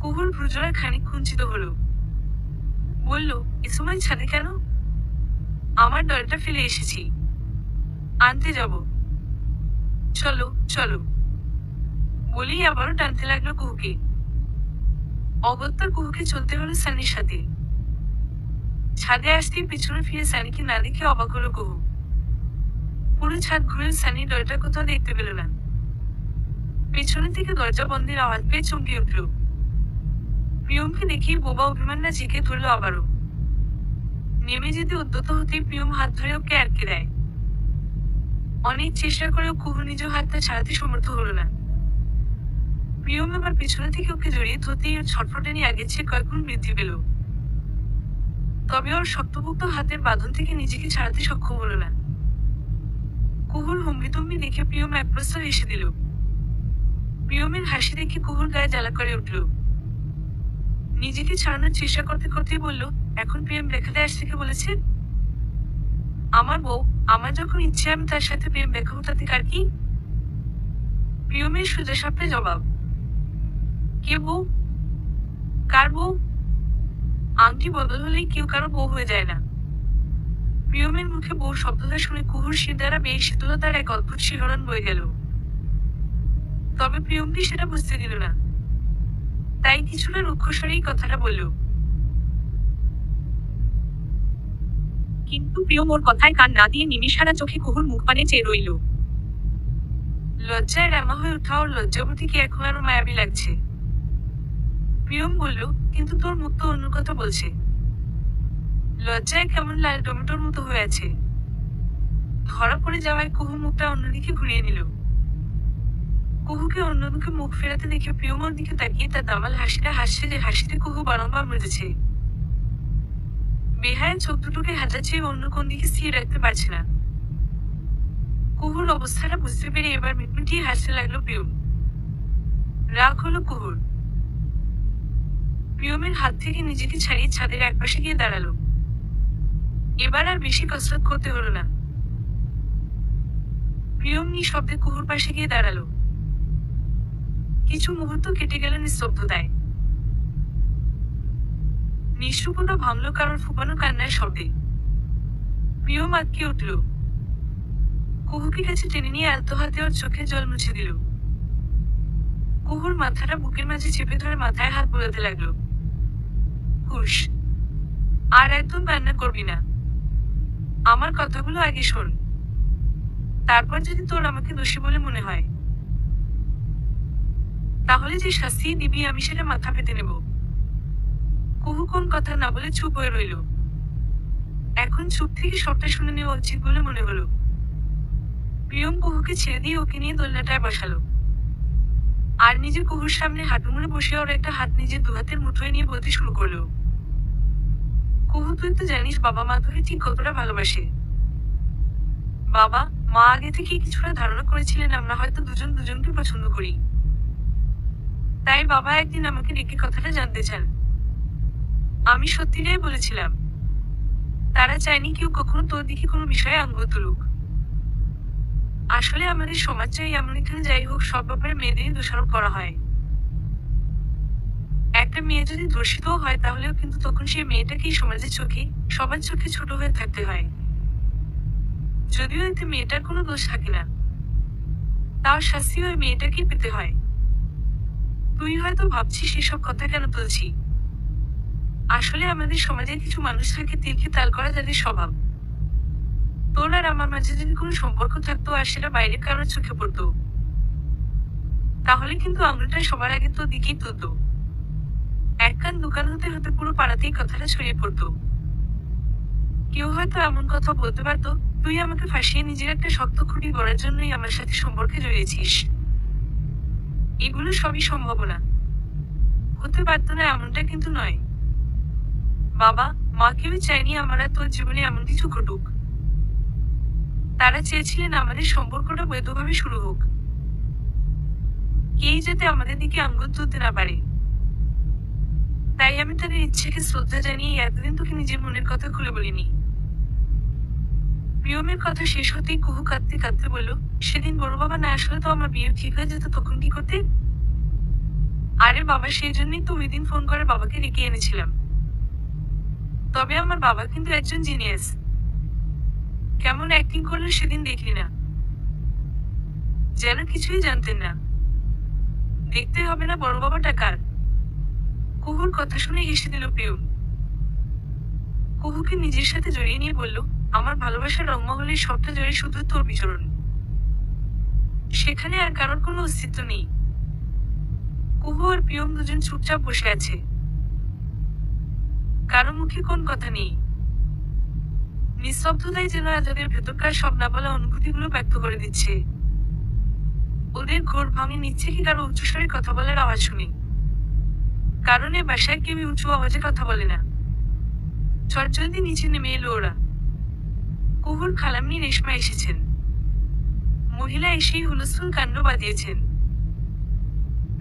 কুহুর ভ্রুজোড়া খানিক কুঞ্চিত হলো। বলল, এ সময় ছাদে কেন? আমার দরটা ফেলে এসেছি, আনতে যাব। চলো চলো বলেই আবারও টানতে লাগলো কুহুকে। অগত্যা কুহুকে চলতে হলো সানির সাথে। ছাদে আসতেই পিছনে ফিরে সানিকে না দেখে অবাক হলো কুহু। পুরো ছাদ ঘুরে সানির দরজা কোথাও দেখতে পেল না। পেছনে থেকে দরজা বন্ধের আওয়াজ পেয়ে চমকে উঠল। প্রিয়মকে দেখেই বোবা অভিমান না জেঁকে ধরল আবারও। নেমে যেতে উদ্যত হতেই প্রিয়ম হাত ধরে ওকে আটকে দেয়। অনেক চেষ্টা করেও কুহু নিজ হাতটা ছাড়াতে সমর্থ হলো না। প্রিয়ম আবার পেছনে থেকে ওকে জড়িয়ে ধরতেই ওর ছটফটানি আগের চেয়ে কয়েকগুণ বৃদ্ধি পেল। তবে ওর শক্তপোক্ত হাতের বাঁধন থেকে নিজেকে ছাড়াতে সক্ষম হলো না। কুহুর হম্বিতম্বি দেখে প্রিয়ম এক প্রস্তাব এসে দিল। প্রিয়মের হাসি দেখে কুহুর গায়ে জ্বালা করে উঠল। নিজেকে ছাড়ানোর চেষ্টা করতে করতেই বলল, এখন প্রেম দেখাতে আসতে কে বলেছে? আমার বউ। আমার যখন ইচ্ছে আমি তার সাথে প্রেম দেখাবো, তাতে কার কি? প্রিয়মের সোজা সাপটা জবাব। কে বউ? কার বউ? আংটি বদল হলেই কেউ কারো বউ হয়ে যায় না। প্রিয়মের মুখে বউ শব্দটা শুনে কুহুর শির দ্বারা বেয়ে শীতলতার এক অদ্ভুত শিহরণ বয়ে গেল। তবে প্রিয়মকে সেটা বুঝতে দিল না। তাই কিছুটা রুক্ষস্বরেই কথাটা বলল। কিন্তু প্রিয়ম ওর কথায় কান না দিয়ে নিমিষহারা চোখে কুহুর মুখপানে চেয়ে রইল। লজ্জায় রামা হয়ে ওঠা ওর লজ্জাবতীকে এখন আরো মায়াবী লাগছে। প্রিয়ম বলল, কিন্তু তোর মুখ তো অন্য কথা বলছে। লজ্জায় কেমন লাল টমেটোর মতো হয়ে আছে। ধরা পড়ে যাওয়ায় কুহু মুখটা অন্যদিকে ঘুরিয়ে নিল। কুহুকে অন্যদিকে মুখ ফেরাতে দেখে প্রিয়ম ওর দিকে তাকিয়ে তার দামাল হাসিটা হাসছে, যে হাসিতে কুহু বারংবার মেজেছে। বেহায়া চোখ দুটোকে হাজার চেয়ে অন্য কোন দিকে স্থির রাখতে পারছে না। কুহুর অবস্থাটা বুঝতে পেরে এবার মিটমিটিয়ে হাসতে লাগলো প্রিয়ম। রাগ হলো কুহুর। প্রিয়মের হাত থেকে নিজেকে ছাড়িয়ে ছাদের একপাশে গিয়ে দাঁড়ালো। এবার আর বেশি কসরত করতে হলো না। প্রিয়ম নিঃশব্দে কুহুর পাশে গিয়ে দাঁড়ালো। কিছু মুহূর্ত কেটে গেল নিস্তব্ধতায়। নিঃশব্দতা ভাঙল কারোর ফুপানো কান্নার শব্দে। প্রিয়ম আটকে উঠল। কুহুকে কাছে টেনে নিয়ে আলতো হাতে ওর চোখে জল মুছে দিল। কুহুর মাথাটা বুকের মাঝে চেপে ধরে মাথায় হাত বোলাতে লাগলো। হুশ, আর একদম কান্না করবি না। আমার কথাগুলো আগে শোন। তারপর যদি তোর আমাকে দোষী বলে মনে হয়, তাহলে যে শাস্তি দিবি আমি সেটা মাথা পেতে নেব। কুহু কোন কথা না বলে চুপ হয়ে রইল। এখন চুপ থেকে সবটা শুনে নেওয়া উচিত বলে মনে হলো। প্রিয়ম কুহুকে ছেড়ে দিয়ে ওকে নিয়ে দোলনাটায় বসালো। আর নিজে কুহুর সামনে হাঁটু মুড়ে বসে ওর একটা হাত নিজের দুহাতের মুঠোয় নিয়ে বলতে শুরু করলো। কুহু, তুই তো জানিস বাবা মা তোকে ঠিক কতটা ভালোবাসে। বাবা মা আগে থেকে কিছুটা ধারণা করেছিলেন আমরা হয়তো দুজন দুজনকে পছন্দ করি। তাই বাবা একদিন আমাকে ডেকে কথাটা জানতে চান। আমি সত্যিটাই বলেছিলাম। তারা চায়নি কেউ কখনো তোর দিকে কোনো বিষয়ে আঙ্গুল তুলুক। আসলে আমাদের সমাজটাই এমন, এখানে যাই হোক সব ব্যাপারে মেয়েদেরই দোষারোপ করা হয়। একটা মেয়ে যদি ধর্ষিতও হয় তাহলেও কিন্তু তখন সেই মেয়েটাকেই সমাজের চোখে, সবার চোখে ছোট হয়ে থাকতে হয়। যদিও এতে মেয়েটার কোনো দোষ থাকে না, তাও শাস্তি ওই মেয়েটাকেই পেতে হয়। তুই হয়তো ভাবছিস এসব কথা কেন তুলছি। আসলে আমাদের সমাজে কিছু মানুষ থাকে তীরকে তাল করা যাদের স্বভাব। তোর আর আমার মাঝে যদি কোনো সম্পর্ক থাকতো আর সেটা বাইরের কারোর চোখে পড়তো, তাহলে কিন্তু আঙুলটা সবার আগে তোর দিকেই তুলতো। এক কান দোকান হতে হতে পুরো পাড়াতেই কথাটা ছড়িয়ে পড়তো। কেউ হয়তো এমন কথা বলতে পারতো, তুই আমাকে ফাঁসিয়ে নিজের একটা শক্ত খুঁটি গড়ার জন্যই আমার সাথে সম্পর্কে জড়িয়েছিস। এগুলো সবই সম্ভাবনা। হতে পারতো না এমনটা কিন্তু নয়। বাবা, মা কেউই চায়নি আমার আর তোর জীবনে এমন কিছু ঘটুক। তারা চেয়েছিলেন আমাদের সম্পর্কটা বৈধভাবে শুরু হোক। কেই যাতে আমাদের দিকে আঙ্গুল তুলতে না পারে। তাই আমি তাদের ইচ্ছেকে শ্রদ্ধা জানিয়ে এতদিন তোকে নিজের মনের কথা খুলে বলিনি। প্রিয়মের কথা শেষ হতেই কুহু কাঁদতে কাঁদতে বলল, সেদিন বড় বাবা না আসলে তো আমার বিয়ে ঠিক হয়ে যেত, তখন কি করতে? আরে বাবা, সেই জন্যই তো ওই দিন ফোন করে বাবাকে ডেকে এনেছিলাম। তবে আমার বাবা কিন্তু একজন জিনিয়াস। কেমন অ্যাক্টিং করলো সেদিন দেখলি না? যেন কিছুই জানতেন না। দেখতে হবে না বড় বাবাটা কার। কুহুর কথা শুনে হেসে দিল প্রিয়ম। কুহুকে নিজের সাথে জড়িয়ে নিয়ে বলল, আমার ভালোবাসার রংমহলের সবটা জড়ে শুধু তোর বিচরণ। সেখানে আর কারোর কোনো অস্তিত্ব নেই। কুহু আর প্রিয়ম দুজন চুপচাপ বসে আছে। কারো মুখে কোন কথা নেই। নিস্তব্ধতাই যেন তাদের ভেতরকার সব না বলা অনুভূতিগুলো ব্যক্ত করে দিচ্ছে। ওদের ঘোর ভাঙে নিচ্ছে কি কারো উচ্চস্বরে কথা বলার আওয়াজ শুনি। কারণে বাসায় কেউই উঁচু আওয়াজে কথা বলে না। চটজলদি নিচে নেমে এলো ওরা। কুহুর খালাম্নি রেশমা এসেছেন। মহিলা এসেই হুলস্থুল কাণ্ড বাঁধিয়েছেন।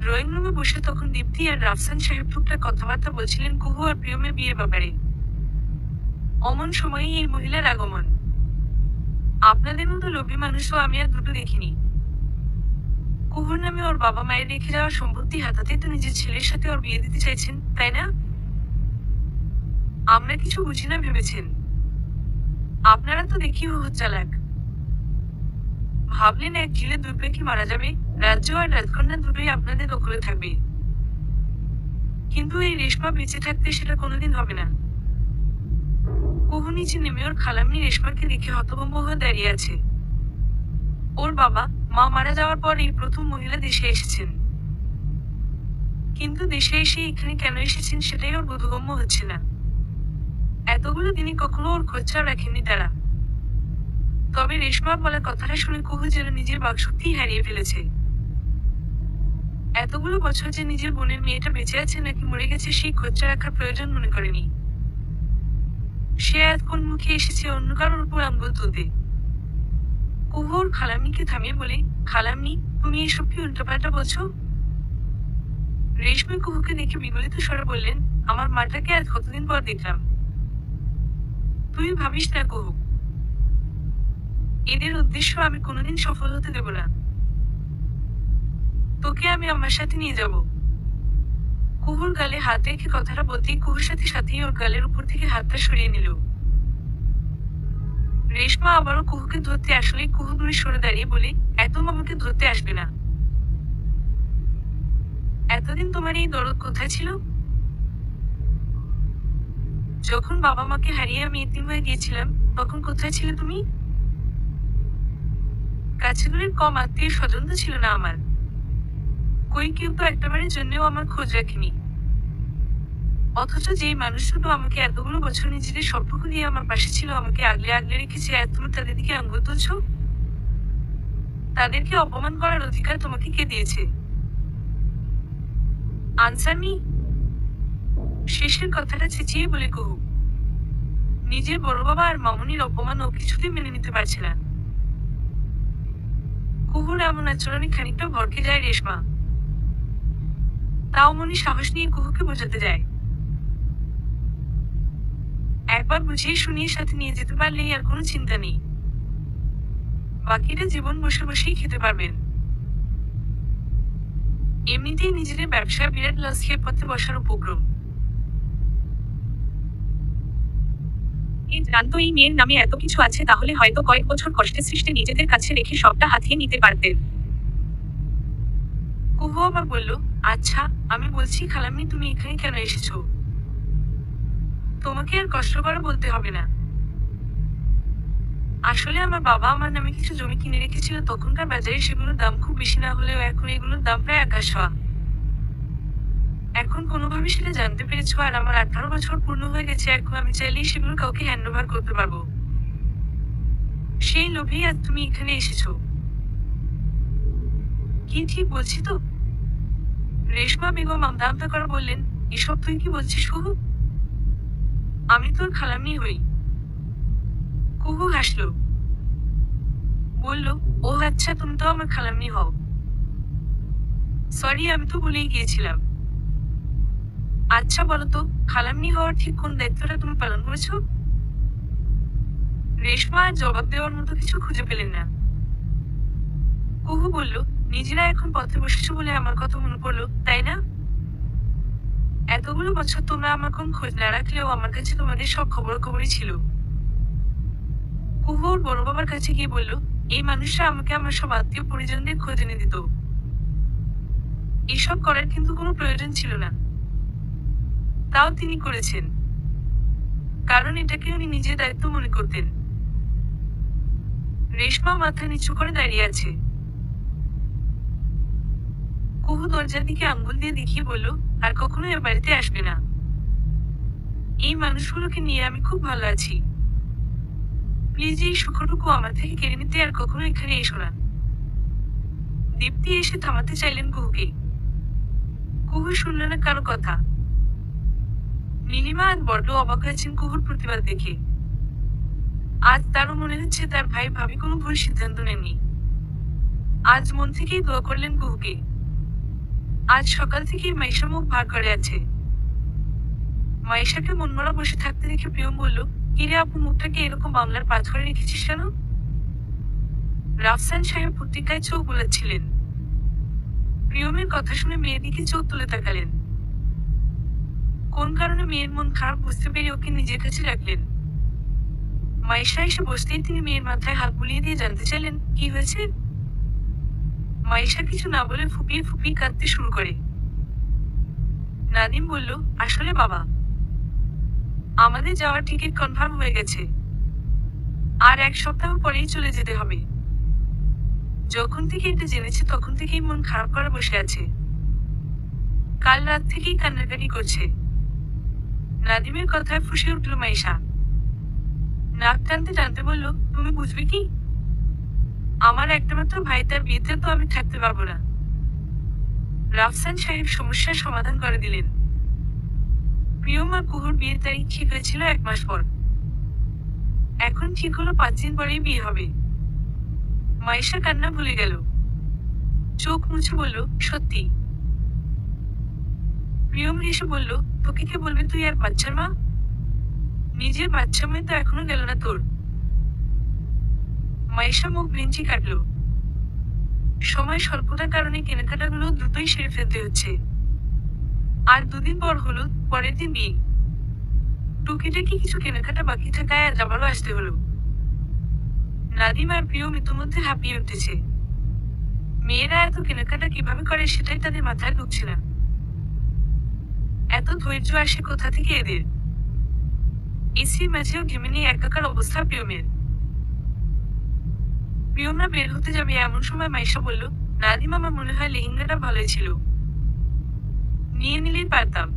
ড্রয়িং রুমে বসে তখন দীপ্তি আর রাফসান সাহেব টুকটাক কথাবার্তা বলছিলেন কুহু আর প্রিয়মের বিয়ের ব্যাপারে। অমন সময়েই এই মহিলার আগমন। আপনাদের মতো লোভী মানুষও আমি আর দুটো দেখিনি। কুহুর নামে ওর বাবা মায়ের রেখে যাওয়া সম্পত্তি হাতাতে তো নিজের ছেলের সাথে ওর বিয়ে দিতে চাইছেন, তাই না? আমরা কিছু বুঝি না ভেবেছেন? আপনারা তো দেখি চালাক। ভাবলেন এক ঢিলে দুই পাখি মারা যাবে, রাজ্য আর রাজকন্যা দুটোই আপনাদের দখলে থাকবে। কিন্তু এই রেশমা বেঁচে থাকতে সেটা কোনোদিন হবে না। কুহু নিচে নেমে ওর খালাম্নি রেশমাকে দেখে হতভম্ব হয়ে দাঁড়িয়ে আছে। ওর বাবা মা মারা যাওয়ার পর এই প্রথম মহিলা দেশে এসেছেন। কিন্তু দেশে এসে এখানে কেন এসেছেন সেটাই ওর বোধগম্য হচ্ছে না। এতগুলো দিনে কখনো ওর খোঁজটাও রাখেননি তারা। তবে রেশমা বলা কথাটা শুনে কুহু যেন নিজের বাকশক্তিই হারিয়ে ফেলেছে। এতগুলো বছর যে নিজের বোনের মেয়েটা বেঁচে আছে নাকি মরে গেছে সেই খোঁজটা রাখার প্রয়োজন মনে করেনি। সে এত কোন মুখে এসেছে অন্য কারোর উপর আঙ্গুল তুলতে। কুহু ওর খালাম্নিকে থামিয়ে বলে, খালাম্নি, তুমি এসব কি উল্টোপাল্টা বলছো? রেশমি কুহুকে দেখে বিগলিত স্বরে বললেন, আমার মাটাকে আজ কতদিন পর দেখলাম। তুই ভাবিস না কুহু, এদের উদ্দেশ্য আমি কোনোদিন সফল হতে দেব না। তোকে আমি আমার সাথে নিয়ে যাব। কুহুর গালে হাত রেখে কথাটা বলতেই কুহুর সাথে সাথেই ওর গালের উপর থেকে হাতটা সরিয়ে নিল। রেশমা আবারও কুহুকে ধরতে আসলেই কুহু দূরে সরে দাঁড়িয়ে বলে, একদম আমাকে ধরতে আসবে না। এতদিন তোমার এই দরদ কোথায় ছিল? যখন বাবা মাকে হারিয়ে আমি এতিম হয়ে গিয়েছিলাম, তখন কোথায় ছিলে তুমি? কাছেগুলির কম আত্মীয় স্বজন তো ছিল না আমার। কই কেউ তো একটাবারের জন্যও আমার খোঁজ রাখেনি। অথচ যেই মানুষ দুটো আমাকে এতগুলো বছর নিজেদের সবটুকু দিয়ে আমার পাশে ছিল, আমাকে আগলে আগলে রেখেছে, আর তুমি তাদের দিকে আঙ্গুল তুলছ? তাদেরকে অপমান করার অধিকার তোমাকে কে দিয়েছে? Answer me. শেষের কথাটা চেঁচিয়ে বলে কুহু। নিজের বড় বাবা আর মামুনির অপমান ও কিছুতেই মেনে নিতে পারছে না। কুহুর এমন আচরণে খানিকটা ভড়কে যায় রেশমা। তাও মনি সাহস নিয়ে কুহুকে বোঝাতে যায়। একবার বুঝিয়ে শুনিয়ে সাথে নিয়ে যেতে পারলেই আর কোনো চিন্তা নেই। বাকিটা জীবন বসে বসেই খেতে পারবেন। এমনিতেই নিজেদের ব্যবসায় বিরাট লস খেয়ে পথে বসার উপক্রম। জানতো এই মেয়ের নামে এত কিছু আছে, তাহলে হয়তো কয়েক বছর কষ্টে সৃষ্টে নিজেদের কাছে রেখে সবটা হাতিয়ে নিতে পারতেন। কুহু কুহু আবার বলল, আচ্ছা, আমি বলছি খালাম্মি তুমি এখানে কেন এসেছো? তোমাকে আর কষ্ট করে বলতে হবে না। আসলে আমার বাবা আমার নামে কিছু জমি কিনে রেখেছিল, তখনকার বাজারে সেগুলোর দাম খুব বেশি না হলেও এখন এগুলোর দাম প্রায় আকাশ ছোঁয়া। এখন কোনোভাবে সেটা জানতে পেরেছো আর আমার 18 বছর পূর্ণ হয়ে গেছে, এখন আমি চাইলেই সেগুলো কাউকে হ্যান্ডওভার করতে পারবো। সেই লোভেই আজ তুমি এখানে এসেছো। কি ঠিক বলছি তো? রেশমা বেগম আমতা আমতা করে বললেন, এসব তুই কি বলছিস কুহু? আমি তোর খালাম্মি হই। কুহু হাসলো। বলল, ও আচ্ছা, তুমি তো আমার খালাম্মি হও। সরি, আমি তো ভুলেই গিয়েছিলাম। আচ্ছা বলো তো, খালাম্মি হওয়ার ঠিক কোন দায়িত্বটা তুমি পালন করেছো? রেশমা আর জবাব দেওয়ার মতো কিছু খুঁজে পেলেন না। কুহু বলল, নিজেরা এখন পথে বসেছো বলে আমার কথা মনে পড়লো, তাই না? এতগুলো বছর তোমরা আমার কোন খোঁজ না রাখলেও আমার কাছে তোমাদের সব খবরাখবরই ছিল। কুহু ওর বড় বাবার কাছে গিয়ে বলল, এই মানুষরা আমাকে আমার সব আত্মীয় পরিজনদের খোঁজ এনে দিত। এসব করার কিন্তু কোনো প্রয়োজন ছিল না, তাও তিনি করেছেন। কারণ এটাকে উনি নিজের দায়িত্ব মনে করতেন। রেশমা মাথা নিচু করে দাঁড়িয়ে আছে। কুহু দরজার দিকে আঙ্গুল দিয়ে দেখিয়ে বলল, আর কখনো এ বাড়িতে আসবে না। এই মানুষগুলোকে নিয়ে আমি খুব ভালো আছি। প্লিজ এই সুখটুকু আমার থেকে কেড়ে নিতে আর কখনো এখানে এসো না। দীপ্তি এসে থামাতে চাইলেন কুহুকে। কুহু শুনল না কারো কথা। নীলিমা আজ বড্ড অবাক হয়েছেন কুহুর প্রতিবাদ দেখে। আজ তারও মনে হচ্ছে তার ভাই ভাবি কোনো ভুল সিদ্ধান্ত নেননি। আজ মন থেকেই দোয়া করলেন কুহুকে। আজ সকাল থেকেই মাইশা মুখ ভার করে আছে। মাইশাকে মনমরা বসে থাকতে দেখে প্রিয়ম বলল, কিরে আপু, মুখটাকে এরকম বাংলার পাথরে রেখেছিস কেন? রাফসান সাহেব পত্রিকায় চোখ বোলাচ্ছিলেন। প্রিয়মের কথা শুনে মেয়ের দিকে চোখ তুলে তাকালেন। কোন কারণে মেয়ের মন খারাপ বুঝতে পেরে ওকে নিজের কাছে রাখলেন। মাইশা এসে বসতেই তিনি মেয়ের মাথায় হাত বুলিয়ে দিয়ে জানতে চাইলেন, কি হয়েছে? মাইশা কিছু না বলে ফুপিয়ে ফুপিয়ে কাঁদতে শুরু করে। নাদিম বলল, আসলে বাবা, আমাদের যাওয়ার টিকিট কনফার্ম হয়ে গেছে। আর 1 সপ্তাহ পরেই চলে যেতে হবে। যখন থেকে এটা জেনেছে তখন থেকেই মন খারাপ করে বসে আছে। কাল রাত থেকেই কান্নাকাটি করছে। নাদিমের কথায় ফুঁসে উঠল মাইশা। নাক টানতে টানতে বলল, তুমি বুঝবে কি? আমার একটামাত্র ভাই, তার বিয়েতে তো আমি থাকতে পারবো না। রাফসান সাহেব সমস্যার সমাধান করে দিলেন। প্রিয়ম আর কুহুর বিয়ের তারিখ ঠিক হয়েছিল 1 মাস পর। এখন ঠিক হলো 5 দিন পরেই বিয়ে হবে। মাইশা কান্না ভুলে গেল। চোখ মুছে বলল, সত্যি? প্রিয়ম হেসে বলল, তোকে কে বলবে তুই আর বাচ্চার মা? নিজের বাচ্চা মেয়ে তো এখনো গেল না তোর। মাইশা মুখ ভেঙচি কাটল। সময় স্বল্পতার কারণে কেনাকাটাগুলো দ্রুতই সেরে ফেলতে হচ্ছে। আর 2 দিন পর হলো পরের দিন বিয়ে। টুকিটাকি কিছু কেনাকাটা বাকি থাকায় আজ আবারও আসতে হলো। নাদিম আর প্রিয়ম ইতোমধ্যে হাঁপিয়ে উঠেছে। মেয়েরা এত কেনাকাটা কিভাবে করে সেটাই তাদের মাথায় ঢুকছে না। এত ধৈর্য আসে কোথা থেকে এদের? এসির মাঝেও ঘেমে নিয়ে একাকার অবস্থা প্রিয়মের। প্রিয়মরা বের হতে যাবে এমন সময় মাইশা বলল, নাদিম, আমার মনে হয় লেহেঙ্গাটা ভালোই ছিল, নিয়ে নিলেই পারতাম।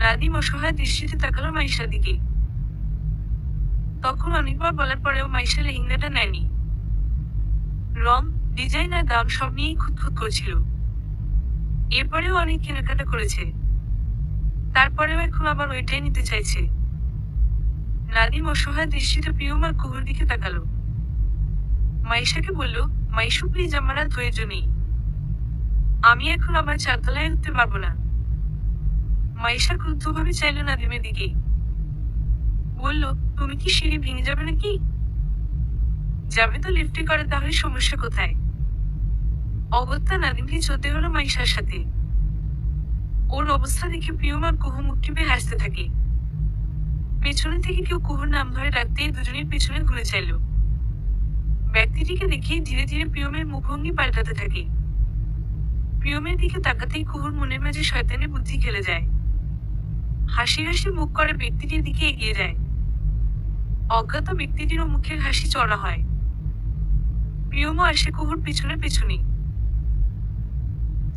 নাদিম অসহায় দৃষ্টিতে তাকালো মাইশার দিকে। তখন অনেকবার বলার পরেও মাইশা লেহেঙ্গাটা নেয়নি। রং, ডিজাইন আর দাম সব নিয়েই খুঁতখুত করছিল। এরপরেও অনেক কেনাকাটা করেছে, তারপরেও এখন আবার ওইটাই নিতে চাইছে। নাদিম অসহায় দৃষ্টিতে প্রিয়ম আর কুহুর দিকে তাকালো। মাইশাকে বলল, মাইশু প্লিজ, আমার আর ধৈর্য নেই। আমি এখন আবার 4 তলায় উঠতে পারবো না। মাইশা ক্রুদ্ধভাবে চাইল নাদিমের দিকে। বলল, তুমি কি সিঁড়ি ভেঙে যাবে নাকি? যাবে তো লিফটে করে, তাহলে সমস্যা কোথায়? অগত্যা নাদিমকে চলতে হলো মাইশার সাথে। ওর অবস্থা দেখে প্রিয়ম আর কুহু মুখ টিপে হাসতে থাকে। পেছনে থেকে কেউ কুহুর নাম ধরে ডাকতেই দুজনের পেছনে ঘুরে চাইল। ব্যক্তিটিকে দেখেই ধীরে ধীরে প্রিয়মের মুখভঙ্গি পাল্টাতে থাকে। প্রিয়মের দিকে তাকাতেই কুহুর মনের মাঝে শয়তানি বুদ্ধি খেলে যায়। হাসি হাসি মুখ করে ব্যক্তিটির দিকে এগিয়ে যায়। অজ্ঞাত ব্যক্তিটিরও মুখের হাসি চড়া হয়। প্রিয়মও আসে কুহুর পিছনে পিছনে।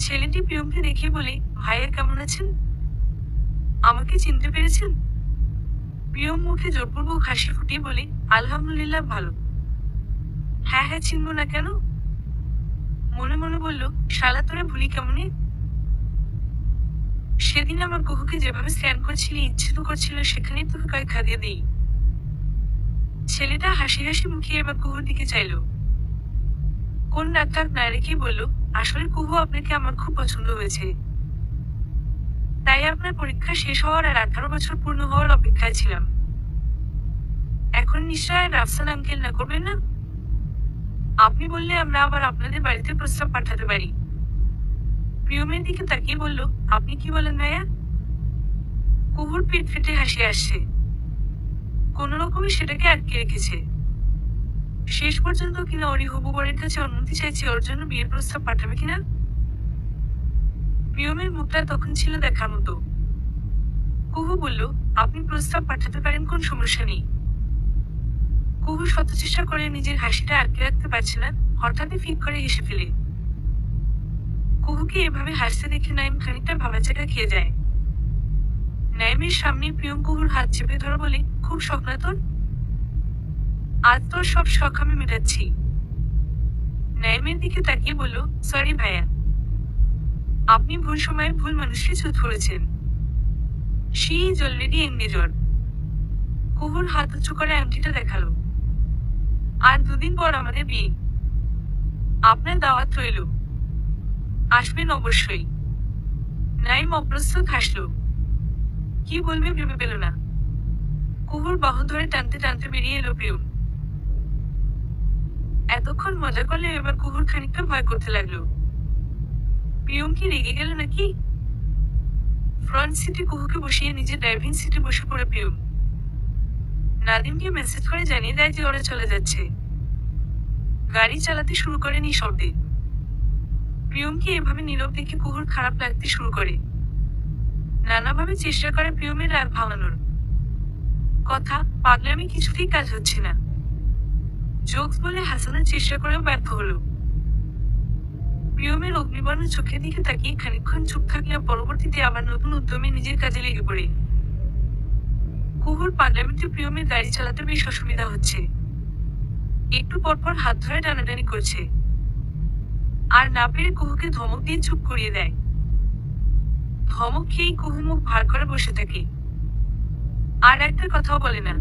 ছেলেটি প্রিয়মকে দেখে বলে, ভাইয়া কেমন আছেন? আমাকে চিনতে পেরেছেন? প্রিয়ম মুখে জোরপূর্বক হাসি ফুটিয়ে বলে, আলহামদুলিল্লাহ ভালো। হ্যাঁ হ্যাঁ, চিনব না কেন? মনে মনে বলল, শালা তোরে ভুলি কেমনে? সেদিন আমার কুহুকে যেভাবে স্ক্যান করছিলি, ইচ্ছে তো করছিল সেখানেই তোকে কয়েক খাদিয়ে দেই। ছেলেটা হাসি হাসি মুখে এবার কুহুর দিকে চাইল। কোন ডাক্তার না রেখেই বলল, আসলে কুহু আপনাকে আমার খুব পছন্দ হয়েছে। তাই আপনার পরীক্ষা শেষ হওয়ার আর 18 বছর পূর্ণ হওয়ার অপেক্ষায় ছিলাম। এখন নিশ্চয় রাফসান আঙ্কেল না করবেন না? আপনি বললে আমরা আবার আপনাদের বাড়িতে প্রস্তাব পাঠাতে পারি। প্রিয়মের দিকে তাকিয়ে বলল, আপনি কি বলেন ভাইয়া? কুহুর পিঠ ফেটে হাসি আসছে। কোন রকমে সেটাকে আটকে রেখেছে। শেষ পর্যন্ত কিনা ওরই হবু বরের কাছে অনুমতি চাইছে ওর জন্য বিয়ের প্রস্তাব পাঠাবে কিনা। প্রিয়মের মুখটা তখন ছিল দেখার মতো। কুহু বলল, আপনি প্রস্তাব পাঠাতে পারেন, কোন সমস্যা নেই। কুহু শত চেষ্টা করে নিজের হাসিটা আটকে রাখতে পারছে না, হঠাৎই ফিক করে হেসে ফেলে। কুহুকে এভাবে হাসতে দেখে নাইম খানিকটা ভাবাচাকা খেয়ে যায়। নাইমের সামনে প্রিয়ম কুহুর হাত চেপে ধরে বলে, খুব শখ না তোর? আজ তোর সব শখ আমি মেটাচ্ছি। নাইমের দিকে তাকিয়ে বলল, সরি ভাইয়া, আপনি ভুল সময়ে ভুল মানুষকে চুপ করেছেন। She is already engaged. কুহুর হাত উঁচু করে আংটিটা দেখালো। আর 2 দিন পর আমাদের বিয়ে। আপনার দাওয়াত রইল। আসবেন অবশ্যই। নাইম অপ্রস্তুত হাসল। কি বলবে ভেবে পেল না। কুহুর বাহু ধরে টানতে টানতে বেরিয়ে এলো প্রিয়ম। এতক্ষণ মজা করলে এবার কুহুর খানিকটা ভয় করতে লাগলো। প্রিয়ম কি রেগে গেল নাকি? ফ্রন্ট সিটে কুহুকে বসিয়ে নিজে ড্রাইভিং সিটে বসে পড়ে প্রিয়ম। নাদিমকে মেসেজ করে জানিয়ে দেয় যে ওরা চলে যাচ্ছে। গাড়ি চালাতে শুরু করে নিঃশব্দে। প্রিয়মকে এভাবে নীরব দেখে কুহুর খারাপ লাগতে শুরু করে। নানাভাবে চেষ্টা করে প্রিয়মের রাগ ভাঙানোর। কথা, পাগলামি কিছুতেই কাজ হচ্ছে না। জোকস বলে হাসানোর চেষ্টা করেও ব্যর্থ হলো। প্রিয়মের অগ্নিবর্ণ চোখের দিকে তাকিয়ে খানিকক্ষণ চুপ থাকলে পরবর্তীতে আবার নতুন উদ্যমে নিজের কাজে লেগে পড়ে। কুহুর পাগলামিতে প্রিয়মের গাড়ি চালাতে বেশ অসুবিধা হচ্ছে। একটু পরপর হাত ধরে টানাটানি করছে। আর না পেরে কুহুকে ধমক দিয়ে চুপ করিয়ে দেয়। ধমক খেয়েই কুহু মুখ ভার করে বসে থাকে। আর একটা কথাও বলে না।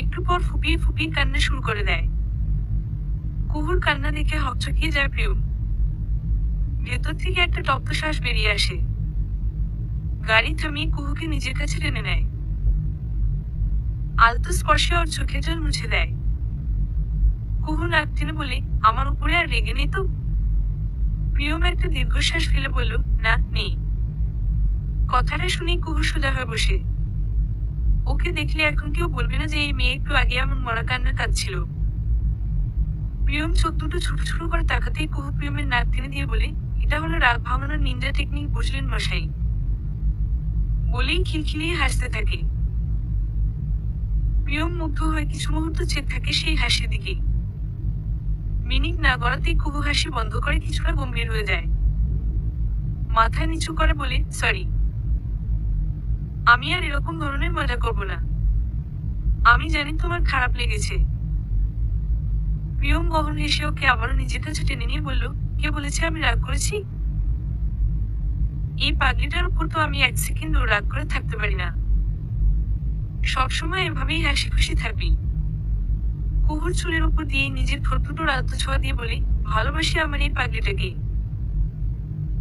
একটু পর ফুপিয়ে ফুপিয়ে কান্না শুরু করে দেয়। কুহুর কান্না দেখে হকচকিয়ে যায় প্রিয়ম। ভেতর থেকে একটা তপ্ত শ্বাস বেরিয়ে আসে। গাড়ি থামিয়ে কুহুকে নিজের কাছে টেনে নেয়। আলতো স্পর্শে ওর চোখের জল মুছে দেয়। কুহু নাক টেনে বলে, আমার উপরে আর রেগে নেই তো? প্রিয়ম একটা দীর্ঘশ্বাস ফেলে বলল, না, নেই। কথাটা শুনেই কুহু সোজা হয়ে বসে। ওকে দেখলে এখন কেউ বলবে না যে এই মেয়ে একটু আগে এমন মরা কান্না কাঁদছিল। প্রিয়ম চোখ দুটো ছোট ছোট করে তাকাতেই কুহু প্রিয়মের নাক টেনে দিয়ে বলে, এটা হলো রাগ ভাঙানোর নিন্দা টেকনিক, বুঝলেন মশাই? বলেই খিলখিলিয়ে হাসতে থাকে। প্রিয়ম মুগ্ধ হয়ে কিছু মুহূর্ত চেয়ে থাকে সেই হাসির দিকে। মিনিট না গড়াতেই কুহু হাসি বন্ধ করে কিছুটা গম্ভীর হয়ে যায়। মাথা নিচু করে বলে, সরি, আমি আর এরকম ধরনের মজা করব না। আমি জানি তোমার খারাপ লেগেছে। প্রিয়ম গহন হেসে ওকে আবারও নিজের কাছে টেনে নিয়ে বলল, কে বলেছে আমি রাগ করেছি? এই পাগলিটার উপর তো আমি 1 সেকেন্ডও রাগ করে থাকতে পারি না। সবসময় এভাবেই হাসি খুশি থাকবি। কুহুর চুলের উপর দিয়ে নিজের ঠোঁট দুটোর আলতো ছোঁয়া দিয়ে বলে, ভালোবাসি আমার এই পাগলিটাকে।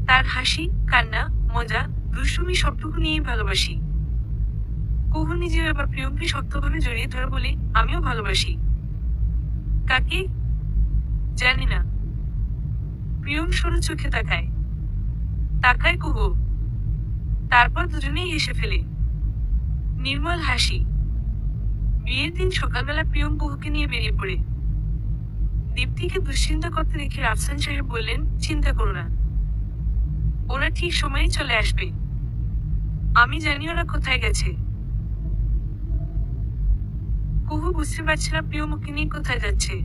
তার হাসি, কান্না, মজা, দুষ্টুমি সবটুকু নিয়েই ভালোবাসি। কুহু নিজেও এবার প্রিয়মকে শক্তভাবে জড়িয়ে ধরে বলে, আমিও ভালোবাসি। কাকে? জানি না। প্রিয়ম সরু চোখে তাকায়। তাকায় কুহু। তারপর দুজনেই হেসে ফেলে। নির্মল হাসি। বিয়ের দিন সকালবেলা প্রিয়ম কুহুকে নিয়ে বেরিয়ে পড়ে। দীপ্তিকে দুশ্চিন্তা করতে দেখে রাফসান সাহেব বললেন, চিন্তা করো না, ওরা ঠিক সময়ে চলে আসবে। আমি জানি ওরা কোথায় গেছে। কুহু বুঝতে পারছে না প্রিয়ম ওকে নিয়ে কোথায় যাচ্ছে।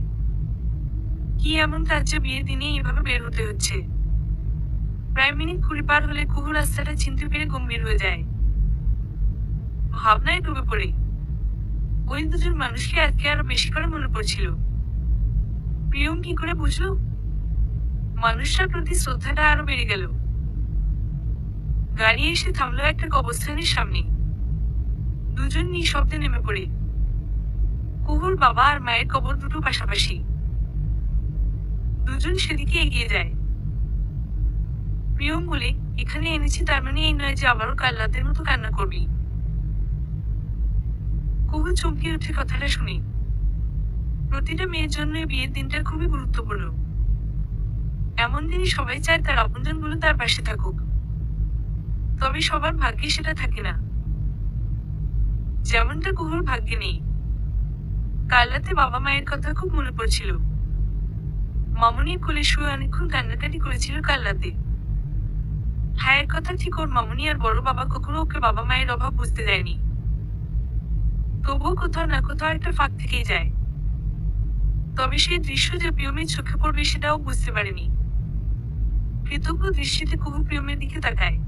কি এমন কাজ যে বিয়ের দিনে এভাবে বের হতে হচ্ছে। প্রায় মিনিট 20 পার হলে কুহু রাস্তাটা চিনতে পেরে গম্ভীর হয়ে যায়। ভাবনায় ডুবে পড়ে। ওই দুজন মানুষকে আজকে আরো বেশি করে মনে পড়ছিল। প্রিয়ম কি করে বুঝলো? মানুষটার প্রতি শ্রদ্ধাটা আরো বেড়ে গেল। গাড়ি এসে থামলো একটা কবরস্থানের সামনে। দুজন নিঃশব্দে নেমে পড়ে। কুহুর বাবা আর মায়ের কবর দুটো পাশাপাশি। দুজন সেদিকে এগিয়ে যায়। প্রিয়ম বলে, এখানে এনেছি তার মানে এই নয় যে আবারও কাল রাতের মতো কান্না করবি। কুহু চমকে উঠে কথাটা শুনে। প্রতিটা মেয়ের জন্য এই বিয়ের দিনটা খুবই গুরুত্বপূর্ণ। এমন দিনই সবাই চায় তার আপনজনগুলো তার পাশে থাকুক। তবে সবার ভাগ্যে সেটা থাকে না। যেমনটা কুহুর ভাগ্যে নেই। কাল রাতে বাবা মায়ের কথা খুব মনে পড়ছিল। মামুনির কোলে শুয়ে অনেকক্ষণ কান্নাকাটি করেছিল কাল রাতে। হ্যাঁ, এক কথা ঠিক, ওর মামুনি আর বড় বাবা কখনো ওকে বাবা মায়ের অভাব বুঝতে দেয়নি। তবুও কোথাও না কোথাও একটা ফাঁক থেকেই যায়। তবে সেই দৃশ্য যে প্রিয়মের চোখে পড়বে সেটাও বুঝতে পারেনি। কৃতজ্ঞ দৃষ্টিতে কুহু প্রিয়মের দিকে তাকায়।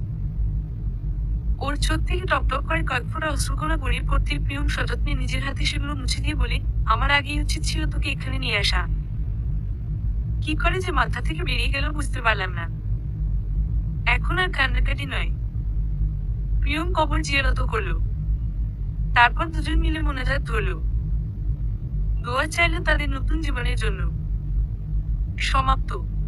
ওর চোখ থেকে টপটপ করে কয়েক ফোঁটা অশ্রুকণা গড়িয়ে পড়তে প্রিয়ম সযত্নে নিজের হাতে সেগুলো মুছে দিয়ে বলে, আমার আগেই উচিত ছিল তোকে এখানে নিয়ে আসা। কি করে যে মাথা থেকে বেরিয়ে গেল বুঝতে পারলাম না। এখন আর কান্নাকাটি নয়। প্রিয়ম কবর জিয়ারত করলো। তারপর দুজন মিলে মোনাজাত ধরল। দোয়া চাইল তাদের নতুন জীবনের জন্য। সমাপ্ত।